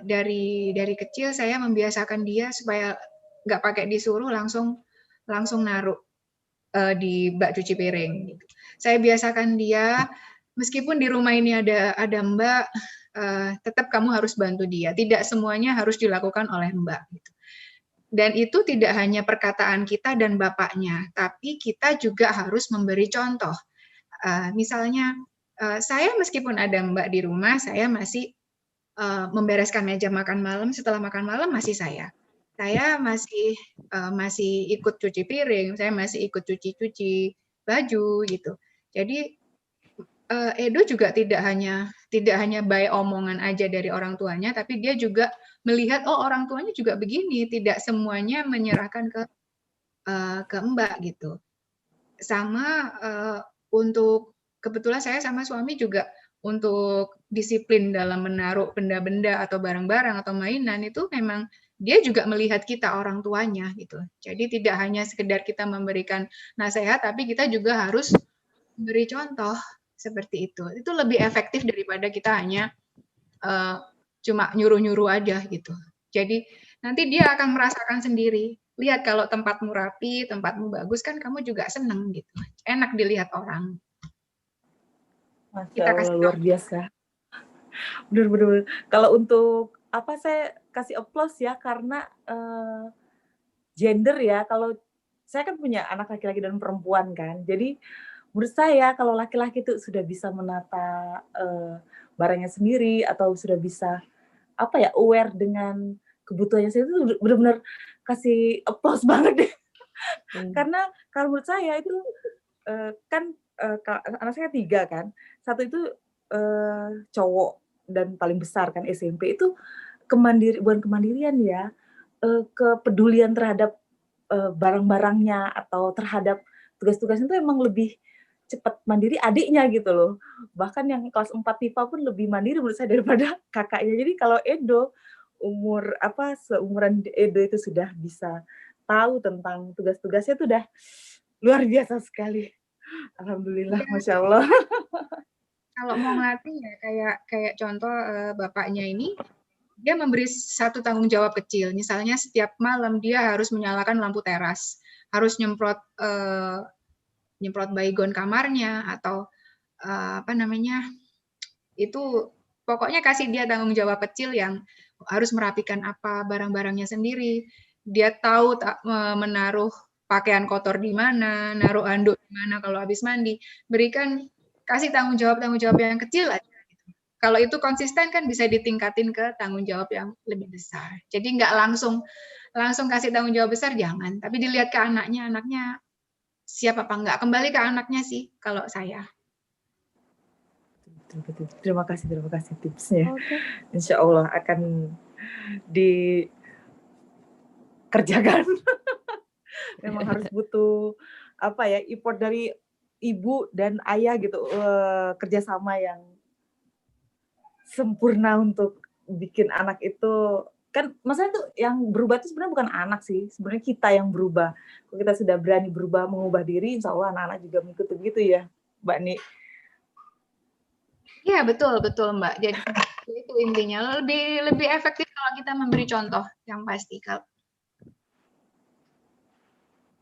dari kecil saya membiasakan dia supaya nggak pakai disuruh, langsung naruh di bak cuci piring. Saya biasakan dia, meskipun di rumah ini ada Mbak, tetap kamu harus bantu dia. Tidak semuanya harus dilakukan oleh Mbak. Dan itu tidak hanya perkataan kita dan bapaknya, tapi kita juga harus memberi contoh. Misalnya, saya meskipun ada Mbak di rumah, saya masih membereskan meja makan malam. Setelah makan malam masih saya. Saya masih ikut cuci piring, saya masih ikut cuci baju gitu. Jadi Edo juga tidak hanya by omongan aja dari orang tuanya, tapi dia juga melihat orang tuanya juga begini, tidak semuanya menyerahkan ke Mbak gitu. Sama untuk kebetulan saya sama suami juga untuk disiplin dalam menaruh benda-benda atau barang-barang atau mainan itu memang dia juga melihat kita orang tuanya gitu. Jadi tidak hanya sekedar kita memberikan nasihat, tapi kita juga harus memberi contoh seperti itu. Itu lebih efektif daripada kita hanya cuma nyuruh-nyuruh aja gitu. Jadi nanti dia akan merasakan sendiri. Lihat kalau tempatmu rapi, tempatmu bagus kan kamu juga seneng gitu. Enak dilihat orang. Masya Allah, luar biasa. Bener-bener. Kalau untuk saya kasih applause ya karena gender ya. Kalau saya kan punya anak laki-laki dan perempuan kan. Jadi menurut saya kalau laki-laki itu sudah bisa menata barangnya sendiri atau sudah bisa aware dengan kebutuhannya sendiri, itu benar-benar kasih applause banget deh. Karena kalau menurut saya itu kan anak saya 3 kan. Satu itu cowok dan paling besar kan SMP, itu bukan kemandirian ya, kepedulian terhadap barang-barangnya atau terhadap tugas-tugasnya itu emang lebih cepat mandiri adiknya gitu loh. Bahkan yang kelas 4 TIPA pun lebih mandiri menurut saya daripada kakaknya. Jadi kalau Edo seumuran Edo itu sudah bisa tahu tentang tugas-tugasnya itu udah luar biasa sekali. Alhamdulillah, Masya Allah. Kalau mau ngelatih ya kayak contoh bapaknya ini, dia memberi satu tanggung jawab kecil. Misalnya setiap malam dia harus menyalakan lampu teras, harus nyemprot baygon kamarnya atau itu pokoknya kasih dia tanggung jawab kecil yang harus merapikan barang-barangnya sendiri. Dia tahu menaruh pakaian kotor di mana, naruh handuk di mana kalau habis mandi. Kasih tanggung jawab yang kecil aja. Gitu. Kalau itu konsisten kan bisa ditingkatin ke tanggung jawab yang lebih besar. Jadi nggak langsung kasih tanggung jawab besar, jangan. Tapi dilihat ke anaknya siap apa enggak. Kembali ke anaknya sih kalau saya. Terima kasih tipsnya. Okay. Insya Allah akan dikerjakan. Memang harus butuh effort dari ibu dan ayah gitu, kerjasama yang sempurna untuk bikin anak itu kan maksudnya tuh yang berubah itu sebenarnya bukan anak sih, sebenarnya kita yang berubah. Kalau kita sudah berani berubah, mengubah diri, insya Allah anak-anak juga mengikuti begitu ya, Mbak Ni. Iya, betul Mbak. Jadi itu intinya lebih efektif kalau kita memberi contoh yang pasti.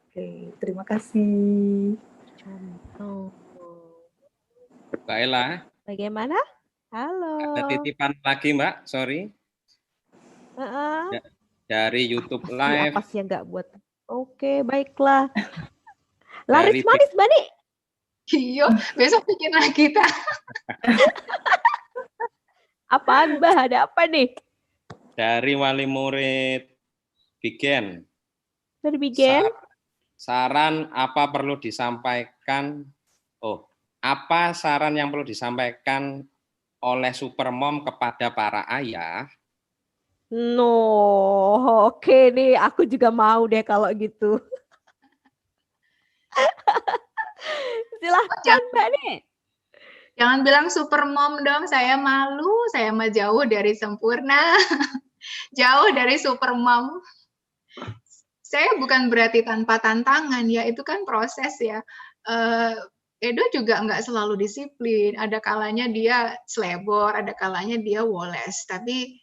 Oke, terima kasih. Contoh. Mbak Ella. Bagaimana? Halo. Ada titipan lagi Mbak, sorry. Dari YouTube Live. Apa sih yang nggak buat? Oke, baiklah. Laris manis, Mbak Ni. Iya, besok bikin lagi kita. Apaan Mbak? Ada apa nih? Dari wali murid Bigen. Dari Bigen? Saran apa perlu disampaikan? Apa saran yang perlu disampaikan oleh Supermom kepada para ayah? Oke nih, aku juga mau deh kalau gitu. Silahkan Mbak nih. Jangan bilang Supermom dong, saya malu, saya mah jauh dari sempurna. Jauh dari Supermom. Saya bukan berarti tanpa tantangan ya, itu kan proses ya. Edo juga nggak selalu disiplin, ada kalanya dia selebor, ada kalanya dia woles. Tapi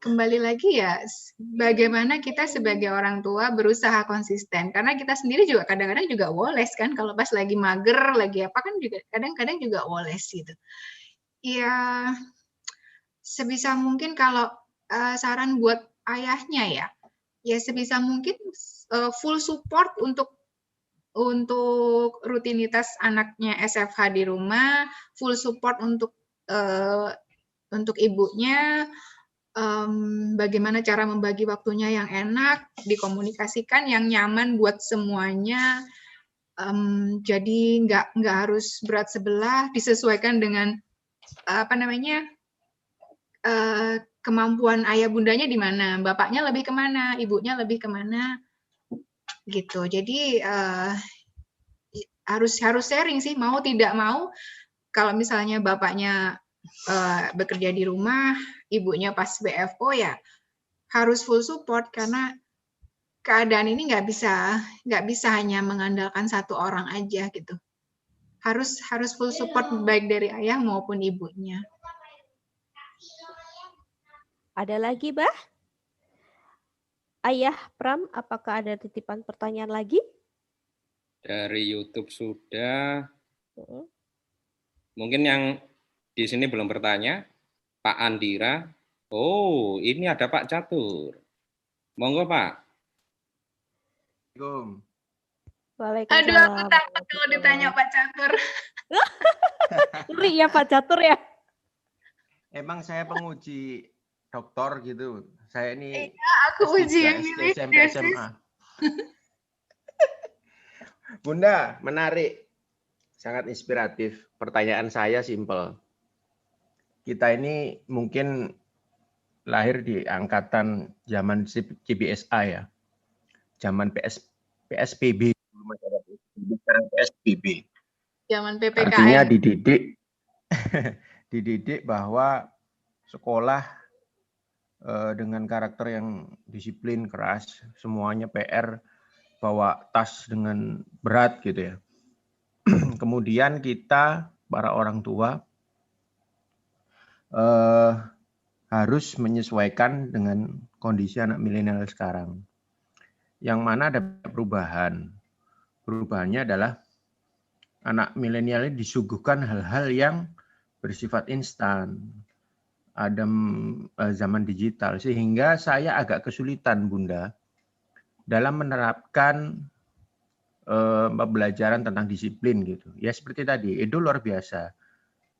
kembali lagi ya, bagaimana kita sebagai orang tua berusaha konsisten. Karena kita sendiri juga kadang-kadang juga woles kan, kalau pas lagi mager, lagi apa kan juga kadang-kadang juga woles gitu. Ya, sebisa mungkin kalau saran buat ayahnya ya sebisa mungkin full support untuk rutinitas anaknya SFH di rumah, full support untuk ibunya, bagaimana cara membagi waktunya yang enak, dikomunikasikan yang nyaman buat semuanya, jadi nggak harus berat sebelah, disesuaikan dengan kemampuan ayah bundanya di mana, bapaknya lebih kemana, ibunya lebih kemana, gitu. Jadi harus sharing sih, mau tidak mau. Kalau misalnya bapaknya bekerja di rumah, ibunya pas BFO ya harus full support karena keadaan ini nggak bisa hanya mengandalkan satu orang aja gitu. Harus full support baik dari ayah maupun ibunya. Ada lagi, Bah? Ayah Pram, apakah ada titipan pertanyaan lagi? Dari YouTube sudah. Mungkin yang di sini belum bertanya, Pak Andira. Oh, ini ada Pak Catur. Monggo, Pak. Assalamualaikum. Waalaikumsalam. Aduh, aku takut kalau ditanya Pak Catur. Ngeri ya Pak Catur ya? Emang saya penguji doktor gitu. Saya ini aku uji yang SD, SMP, SMA. Bunda, menarik. Sangat inspiratif. Pertanyaan saya simpel. Kita ini mungkin lahir di angkatan zaman CBSA ya. Zaman PSBB. Sekarang PSBB. Zaman PPKM. Artinya dididik bahwa sekolah dengan karakter yang disiplin, keras, semuanya PR, bawa tas dengan berat gitu ya. Kemudian kita, para orang tua, harus menyesuaikan dengan kondisi anak milenial sekarang. Yang mana ada perubahan. Perubahannya adalah anak milenial ini disuguhkan hal-hal yang bersifat instan. Ada zaman digital, sehingga saya agak kesulitan, Bunda, dalam menerapkan pembelajaran tentang disiplin gitu. Ya seperti tadi, Edo luar biasa.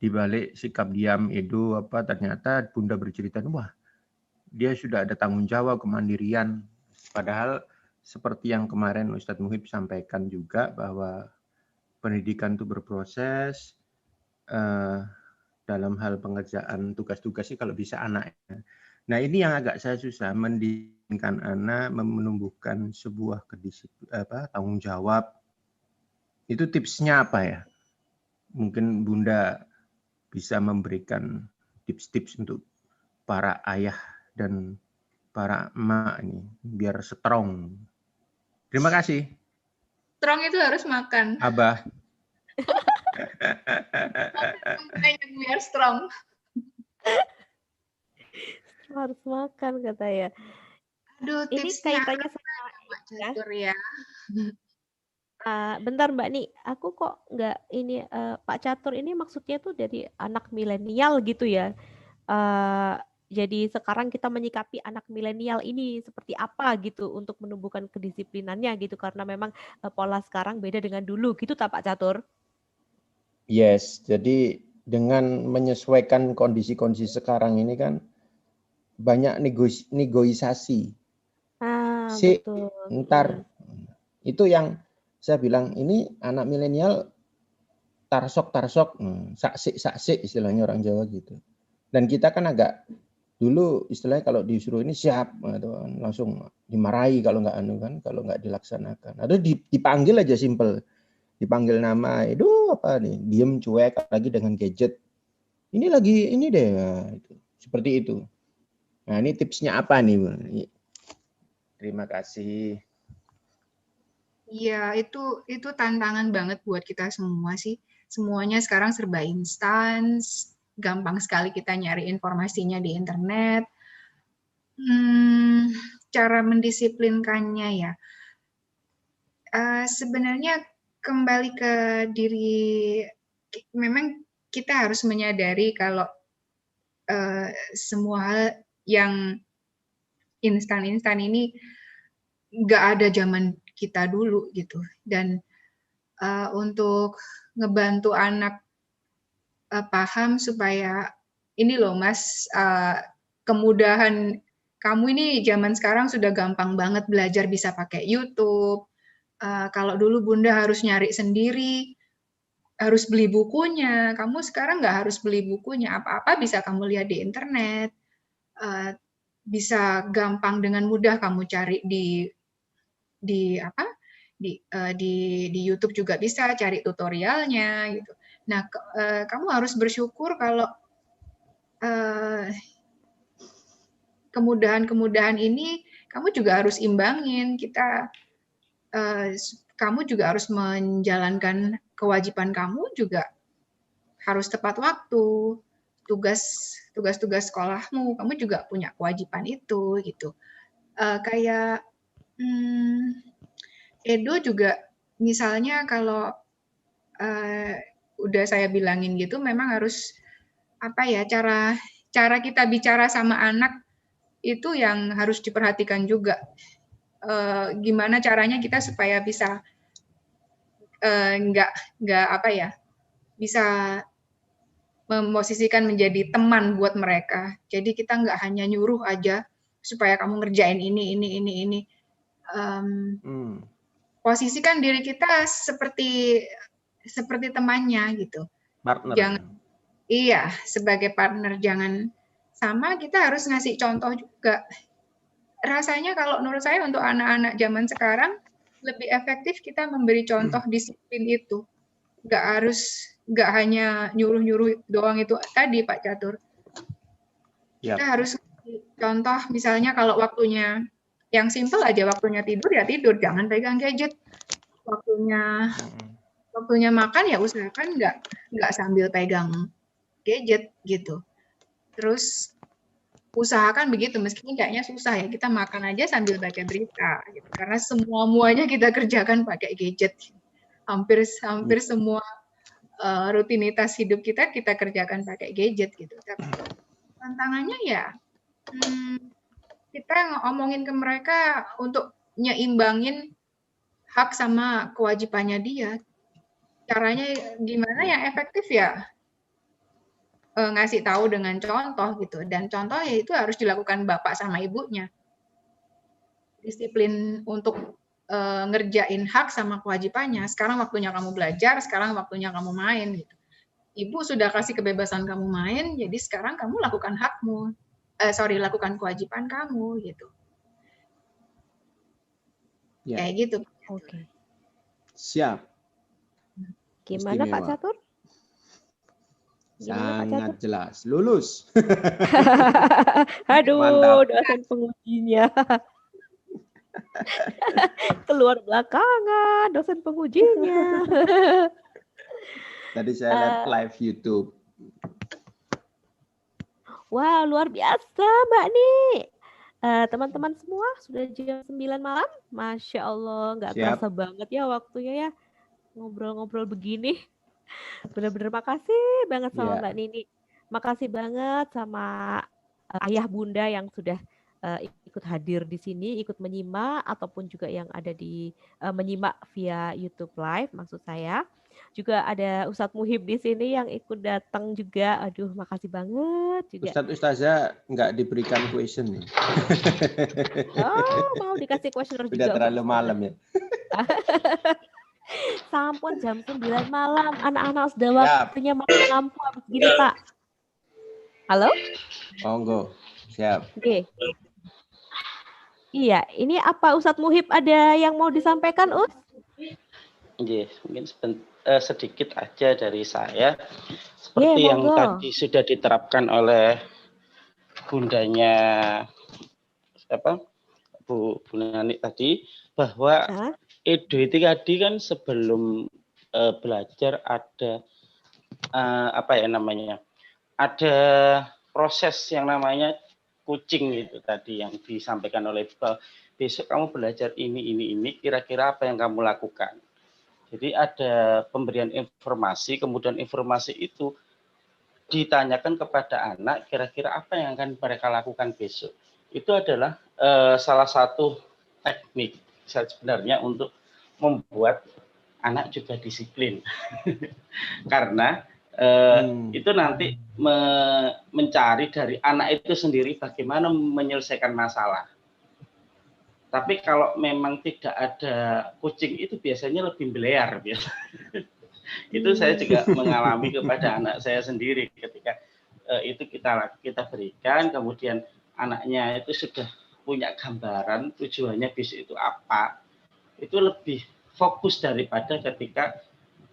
Di balik sikap diam Edo, ternyata Bunda bercerita, wah, dia sudah ada tanggung jawab, kemandirian. Padahal seperti yang kemarin Ustadz Muhib sampaikan juga, bahwa pendidikan itu berproses, dalam hal pengerjaan tugas-tugasnya kalau bisa anaknya. Nah ini yang agak saya susah, mendidikkan anak, menumbuhkan sebuah tanggung jawab. Itu tipsnya apa ya? Mungkin Bunda bisa memberikan tips-tips untuk para ayah dan para emak ini biar strong. Terima kasih. Strong itu harus makan. Abah. Biar strong. Harus makan katanya. Aduh, Ini tipsnya kaitannya apa sama Pak Catur ya? bentar Mbak Ni, aku kok nggak ini Pak Catur ini maksudnya tuh dari anak milenial gitu ya. Jadi sekarang kita menyikapi anak milenial ini seperti apa gitu untuk menumbuhkan kedisiplinannya gitu karena memang pola sekarang beda dengan dulu gitu tak Pak Catur? Yes, jadi dengan menyesuaikan kondisi-kondisi sekarang ini kan banyak negosiasi. Betul. Ntar itu yang saya bilang ini anak milenial tarsok saksik istilahnya orang Jawa gitu. Dan kita kan agak dulu istilahnya kalau disuruh ini siap atau langsung dimarahi kalau nggak kalau nggak dilaksanakan. Atau dipanggil aja simple, dipanggil nama, itu apa nih, diem cuek lagi dengan gadget. Ini lagi ini deh, nah, itu. Seperti itu. Nah ini tipsnya apa nih? Terima kasih. Iya, itu tantangan banget buat kita semua sih. Semuanya sekarang serba instan, gampang sekali kita nyari informasinya di internet. Cara mendisiplinkannya ya. Sebenarnya kembali ke diri, memang kita harus menyadari kalau semua hal yang instan-instan ini nggak ada zaman kita dulu gitu. Dan untuk ngebantu anak paham supaya ini loh Mas, kemudahan kamu ini zaman sekarang sudah gampang banget belajar, bisa pakai YouTube. Kalau dulu Bunda harus nyari sendiri, harus beli bukunya. Kamu sekarang nggak harus beli bukunya, apa-apa bisa kamu lihat di internet. Bisa gampang dengan mudah kamu cari di YouTube juga bisa cari tutorialnya gitu. Nah, kamu harus bersyukur kalau kemudahan-kemudahan ini kamu juga harus imbangin. Kamu juga harus menjalankan kewajiban kamu juga harus tepat waktu. Tugas-tugas sekolahmu, kamu juga punya kewajiban itu gitu. Kayak Edo juga misalnya kalau udah saya bilangin gitu, memang harus apa ya, cara kita bicara sama anak itu yang harus diperhatikan juga. Gimana caranya kita supaya bisa nggak apa ya, bisa memposisikan menjadi teman buat mereka. Jadi kita nggak hanya nyuruh aja supaya kamu ngerjain ini. Posisikan diri kita seperti temannya gitu. Partner. Iya, sebagai partner, jangan sama, kita harus ngasih contoh juga. Rasanya kalau menurut saya untuk anak-anak zaman sekarang lebih efektif kita memberi contoh disiplin itu. Nggak hanya nyuruh-nyuruh doang itu tadi Pak Catur. Kita harus contoh, misalnya kalau waktunya yang simpel aja, waktunya tidur ya tidur, jangan pegang gadget. Waktunya makan ya usahakan nggak sambil pegang gadget gitu. Terus usahakan begitu, meskipun kayaknya susah ya, kita makan aja sambil baca berita gitu. Karena semuanya kita kerjakan pakai gadget. Hampir semua rutinitas hidup kita kerjakan pakai gadget gitu. Tapi tantangannya ya kita ngomongin ke mereka untuk nyeimbangin hak sama kewajibannya dia. Caranya gimana yang efektif ya? Ngasih tahu dengan contoh gitu, dan contoh ya itu harus dilakukan bapak sama ibunya. Disiplin untuk ngerjain hak sama kewajibannya. Sekarang waktunya kamu belajar, sekarang waktunya kamu main gitu. Ibu sudah kasih kebebasan kamu main, jadi sekarang kamu lakukan hakmu. Lakukan kewajiban kamu gitu. Kayak gitu. Oke. Siap. Gimana Pak Catur? Gimana Pak Catur? Sangat jelas. Lulus. Aduh, Mantap. dosen pengujinya. Keluar belakangan dosen pengujinya. Tadi saya lihat live YouTube. Wah, luar biasa Mbak Nih. Teman-teman semua sudah jam 9 malam. Masya Allah, nggak Siap. terasa banget ya waktunya ya. Ngobrol-ngobrol begini. Bener-bener makasih banget sama Iya. Mbak Nini. Makasih banget sama ayah bunda yang sudah ikut hadir di sini, ikut menyimak ataupun juga yang ada di menyimak via YouTube Live maksud saya. Juga ada Ustadz Muhib di sini yang ikut datang juga. Aduh, makasih banget juga. Ustadz Ustazah nggak diberikan question nih. Oh, mau dikasih questioner juga. Udah terlalu malam ya. Sampun jam 9 malam. Anak-anak sudah Siap. waktunya makan lampu habis gini, Pak. Halo? Monggo. Siap. Oke. Iya, ini apa Ustadz Muhib ada yang mau disampaikan, Us? Iya, mungkin sedikit aja dari saya. Seperti yang tadi sudah diterapkan oleh bundanya Bu Nani tadi, bahwa Edo itu tadi kan sebelum belajar ada ada proses yang namanya coaching itu tadi yang disampaikan oleh Iqbal. Besok kamu belajar ini, kira-kira apa yang kamu lakukan. Jadi ada pemberian informasi, kemudian informasi itu ditanyakan kepada anak, kira-kira apa yang akan mereka lakukan besok. Itu adalah salah satu teknik sebenarnya untuk membuat anak juga disiplin. Karena itu nanti mencari dari anak itu sendiri bagaimana menyelesaikan masalah. Tapi kalau memang tidak ada coaching itu biasanya lebih belear. Itu saya juga mengalami kepada anak saya sendiri ketika itu kita berikan, kemudian anaknya itu sudah punya gambaran tujuannya besok itu apa. Itu lebih fokus daripada ketika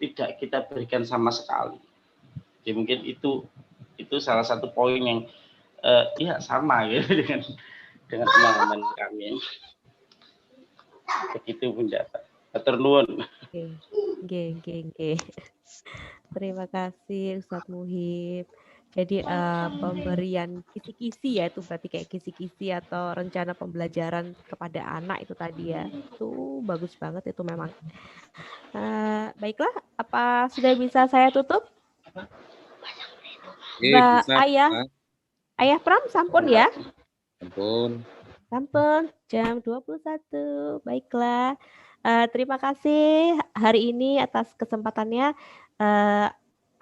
tidak kita berikan sama sekali. Jadi mungkin itu salah satu poin yang ya sama ya dengan pemahaman kami. Begitu Bunda. Hatur nuwun. Oke. Terima kasih Ustadz Muhib. Jadi pemberian kisi-kisi ya, itu berarti kayak kisi-kisi atau rencana pembelajaran kepada anak itu tadi ya. Itu bagus banget itu memang. Baiklah, apa sudah bisa saya tutup? Mbak Ayah Pram, sampun ya? Sampun, jam 21. Baiklah. Terima kasih hari ini atas kesempatannya.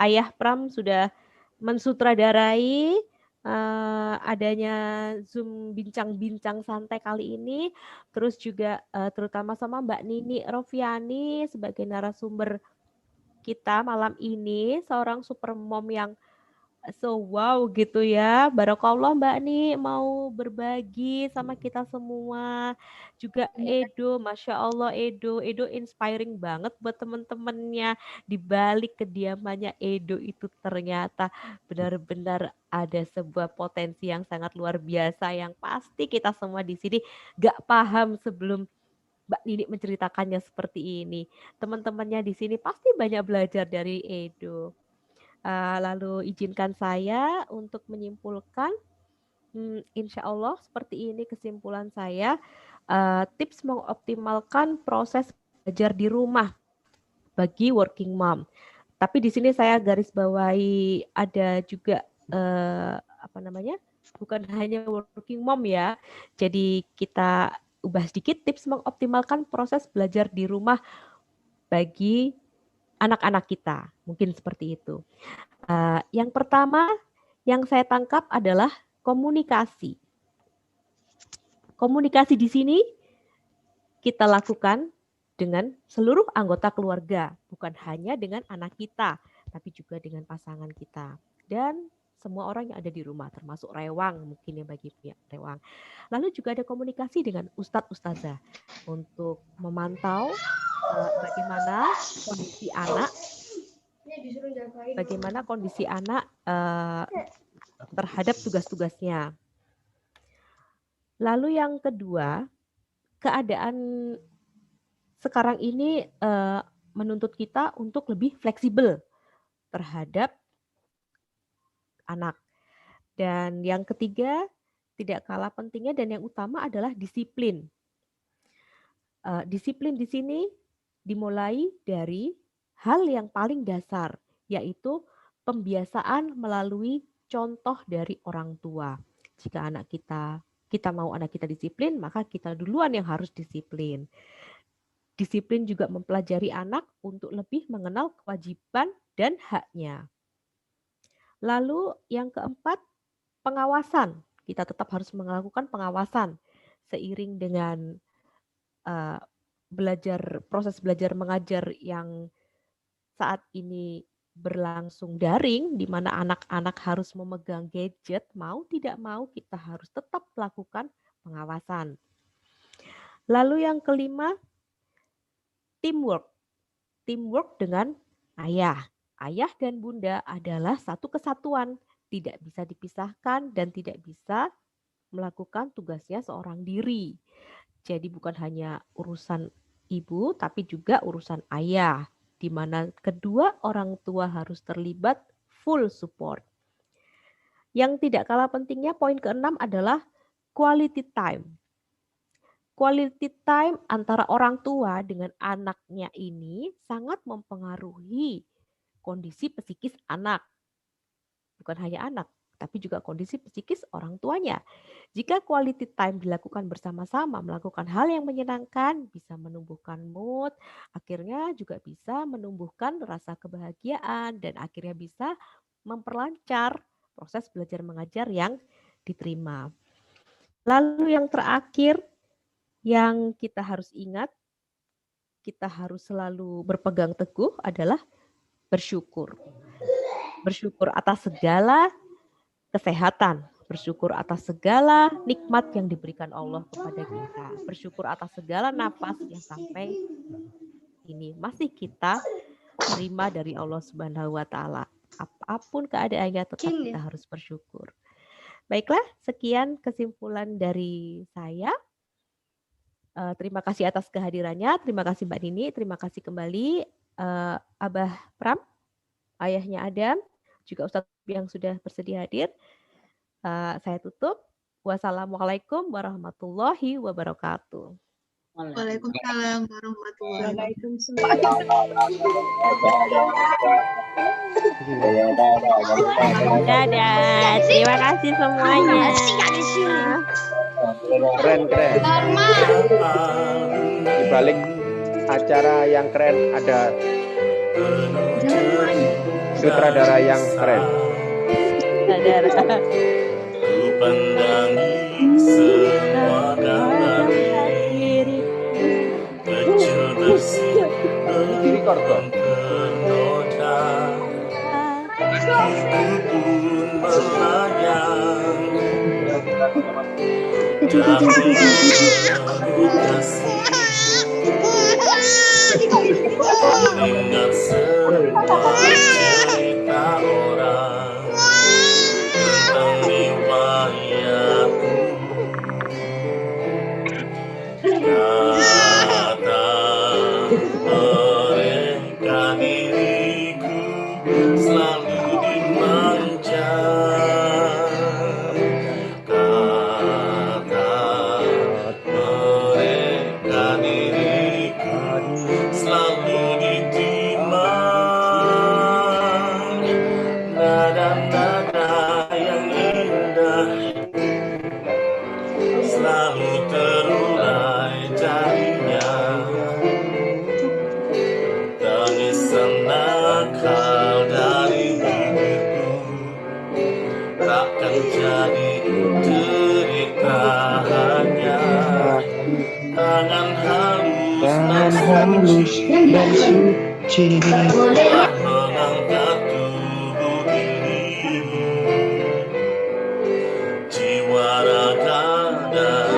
Ayah Pram sudah mensutradarai adanya Zoom bincang-bincang santai kali ini. Terus juga terutama sama Mbak Nini Rofiani sebagai narasumber kita malam ini. Seorang super mom yang so wow gitu ya. Barakallah Mbak Ni mau berbagi sama kita semua. Juga Edo, Masya Allah Edo inspiring banget buat teman-temannya. Di balik kediamannya Edo itu ternyata benar-benar ada sebuah potensi yang sangat luar biasa yang pasti kita semua di sini gak paham sebelum Mbak Nini menceritakannya seperti ini. Teman-temannya di sini pasti banyak belajar dari Edo. Lalu izinkan saya untuk menyimpulkan, insya Allah seperti ini kesimpulan saya, tips mengoptimalkan proses belajar di rumah bagi working mom. Tapi di sini saya garis bawahi ada juga bukan hanya working mom ya. Jadi kita ubah sedikit tips mengoptimalkan proses belajar di rumah bagi anak-anak kita, mungkin seperti itu. Yang pertama yang saya tangkap adalah komunikasi. Komunikasi di sini kita lakukan dengan seluruh anggota keluarga, bukan hanya dengan anak kita, tapi juga dengan pasangan kita dan semua orang yang ada di rumah, termasuk rewang mungkin ya bagi pihak rewang. Lalu juga ada komunikasi dengan ustadz-ustazah untuk memantau bagaimana kondisi anak bagaimana kondisi anak terhadap tugas-tugasnya. Lalu yang kedua, keadaan sekarang ini menuntut kita untuk lebih fleksibel terhadap anak. Dan yang ketiga, tidak kalah pentingnya dan yang utama adalah disiplin. Disiplin di sini dimulai dari hal yang paling dasar, yaitu pembiasaan melalui contoh dari orang tua. Jika anak kita mau anak kita disiplin, maka kita duluan yang harus disiplin. Disiplin juga mempelajari anak untuk lebih mengenal kewajiban dan haknya. Lalu yang keempat, pengawasan. Kita tetap harus melakukan pengawasan seiring dengan proses belajar mengajar yang saat ini berlangsung daring, di mana anak-anak harus memegang gadget, mau tidak mau kita harus tetap melakukan pengawasan. Lalu yang kelima, teamwork. Teamwork dengan ayah. Ayah dan bunda adalah satu kesatuan, tidak bisa dipisahkan dan tidak bisa melakukan tugasnya seorang diri. Jadi bukan hanya urusan ibu, tapi juga urusan ayah, di mana kedua orang tua harus terlibat full support. Yang tidak kalah pentingnya, poin keenam adalah quality time. Quality time antara orang tua dengan anaknya ini sangat mempengaruhi kondisi psikis anak. Bukan hanya anak, tapi juga kondisi psikis orang tuanya. Jika quality time dilakukan bersama-sama, melakukan hal yang menyenangkan, bisa menumbuhkan mood, akhirnya juga bisa menumbuhkan rasa kebahagiaan, dan akhirnya bisa memperlancar proses belajar mengajar yang diterima. Lalu yang terakhir, yang kita harus ingat, kita harus selalu berpegang teguh adalah bersyukur. Bersyukur atas segala kesehatan, bersyukur atas segala nikmat yang diberikan Allah kepada kita, bersyukur atas segala nafas yang sampai ini masih kita terima dari Allah Subhanahu wa taala. Apapun keadaannya tetap kita harus bersyukur. Baiklah, sekian kesimpulan dari saya. Terima kasih atas kehadirannya, terima kasih Mbak Nini, terima kasih kembali Abah Pram, ayahnya Adam, juga Ustadz yang sudah bersedia hadir. Saya tutup. Wassalamualaikum warahmatullahi wabarakatuh. Waalaikumsalam warahmatullahi wabarakatuh. Dadah, terima kasih semuanya. Keren. Di balik acara yang keren ada sutradara yang keren. Pandangi semua gambar kecil bersih ternoda, hidupku pun melayang dalam kasih, mengingat semua cerita orang tentang riwayatku. Kata mereka diriku selalu dimanja. Kata mereka diriku selalu ditimang. Nada-nada yang indah selalu terurai jarinya. Tangisan nakal dari bibirku takkan jadi derita, hanya tangan halus dan suci telah mengangkat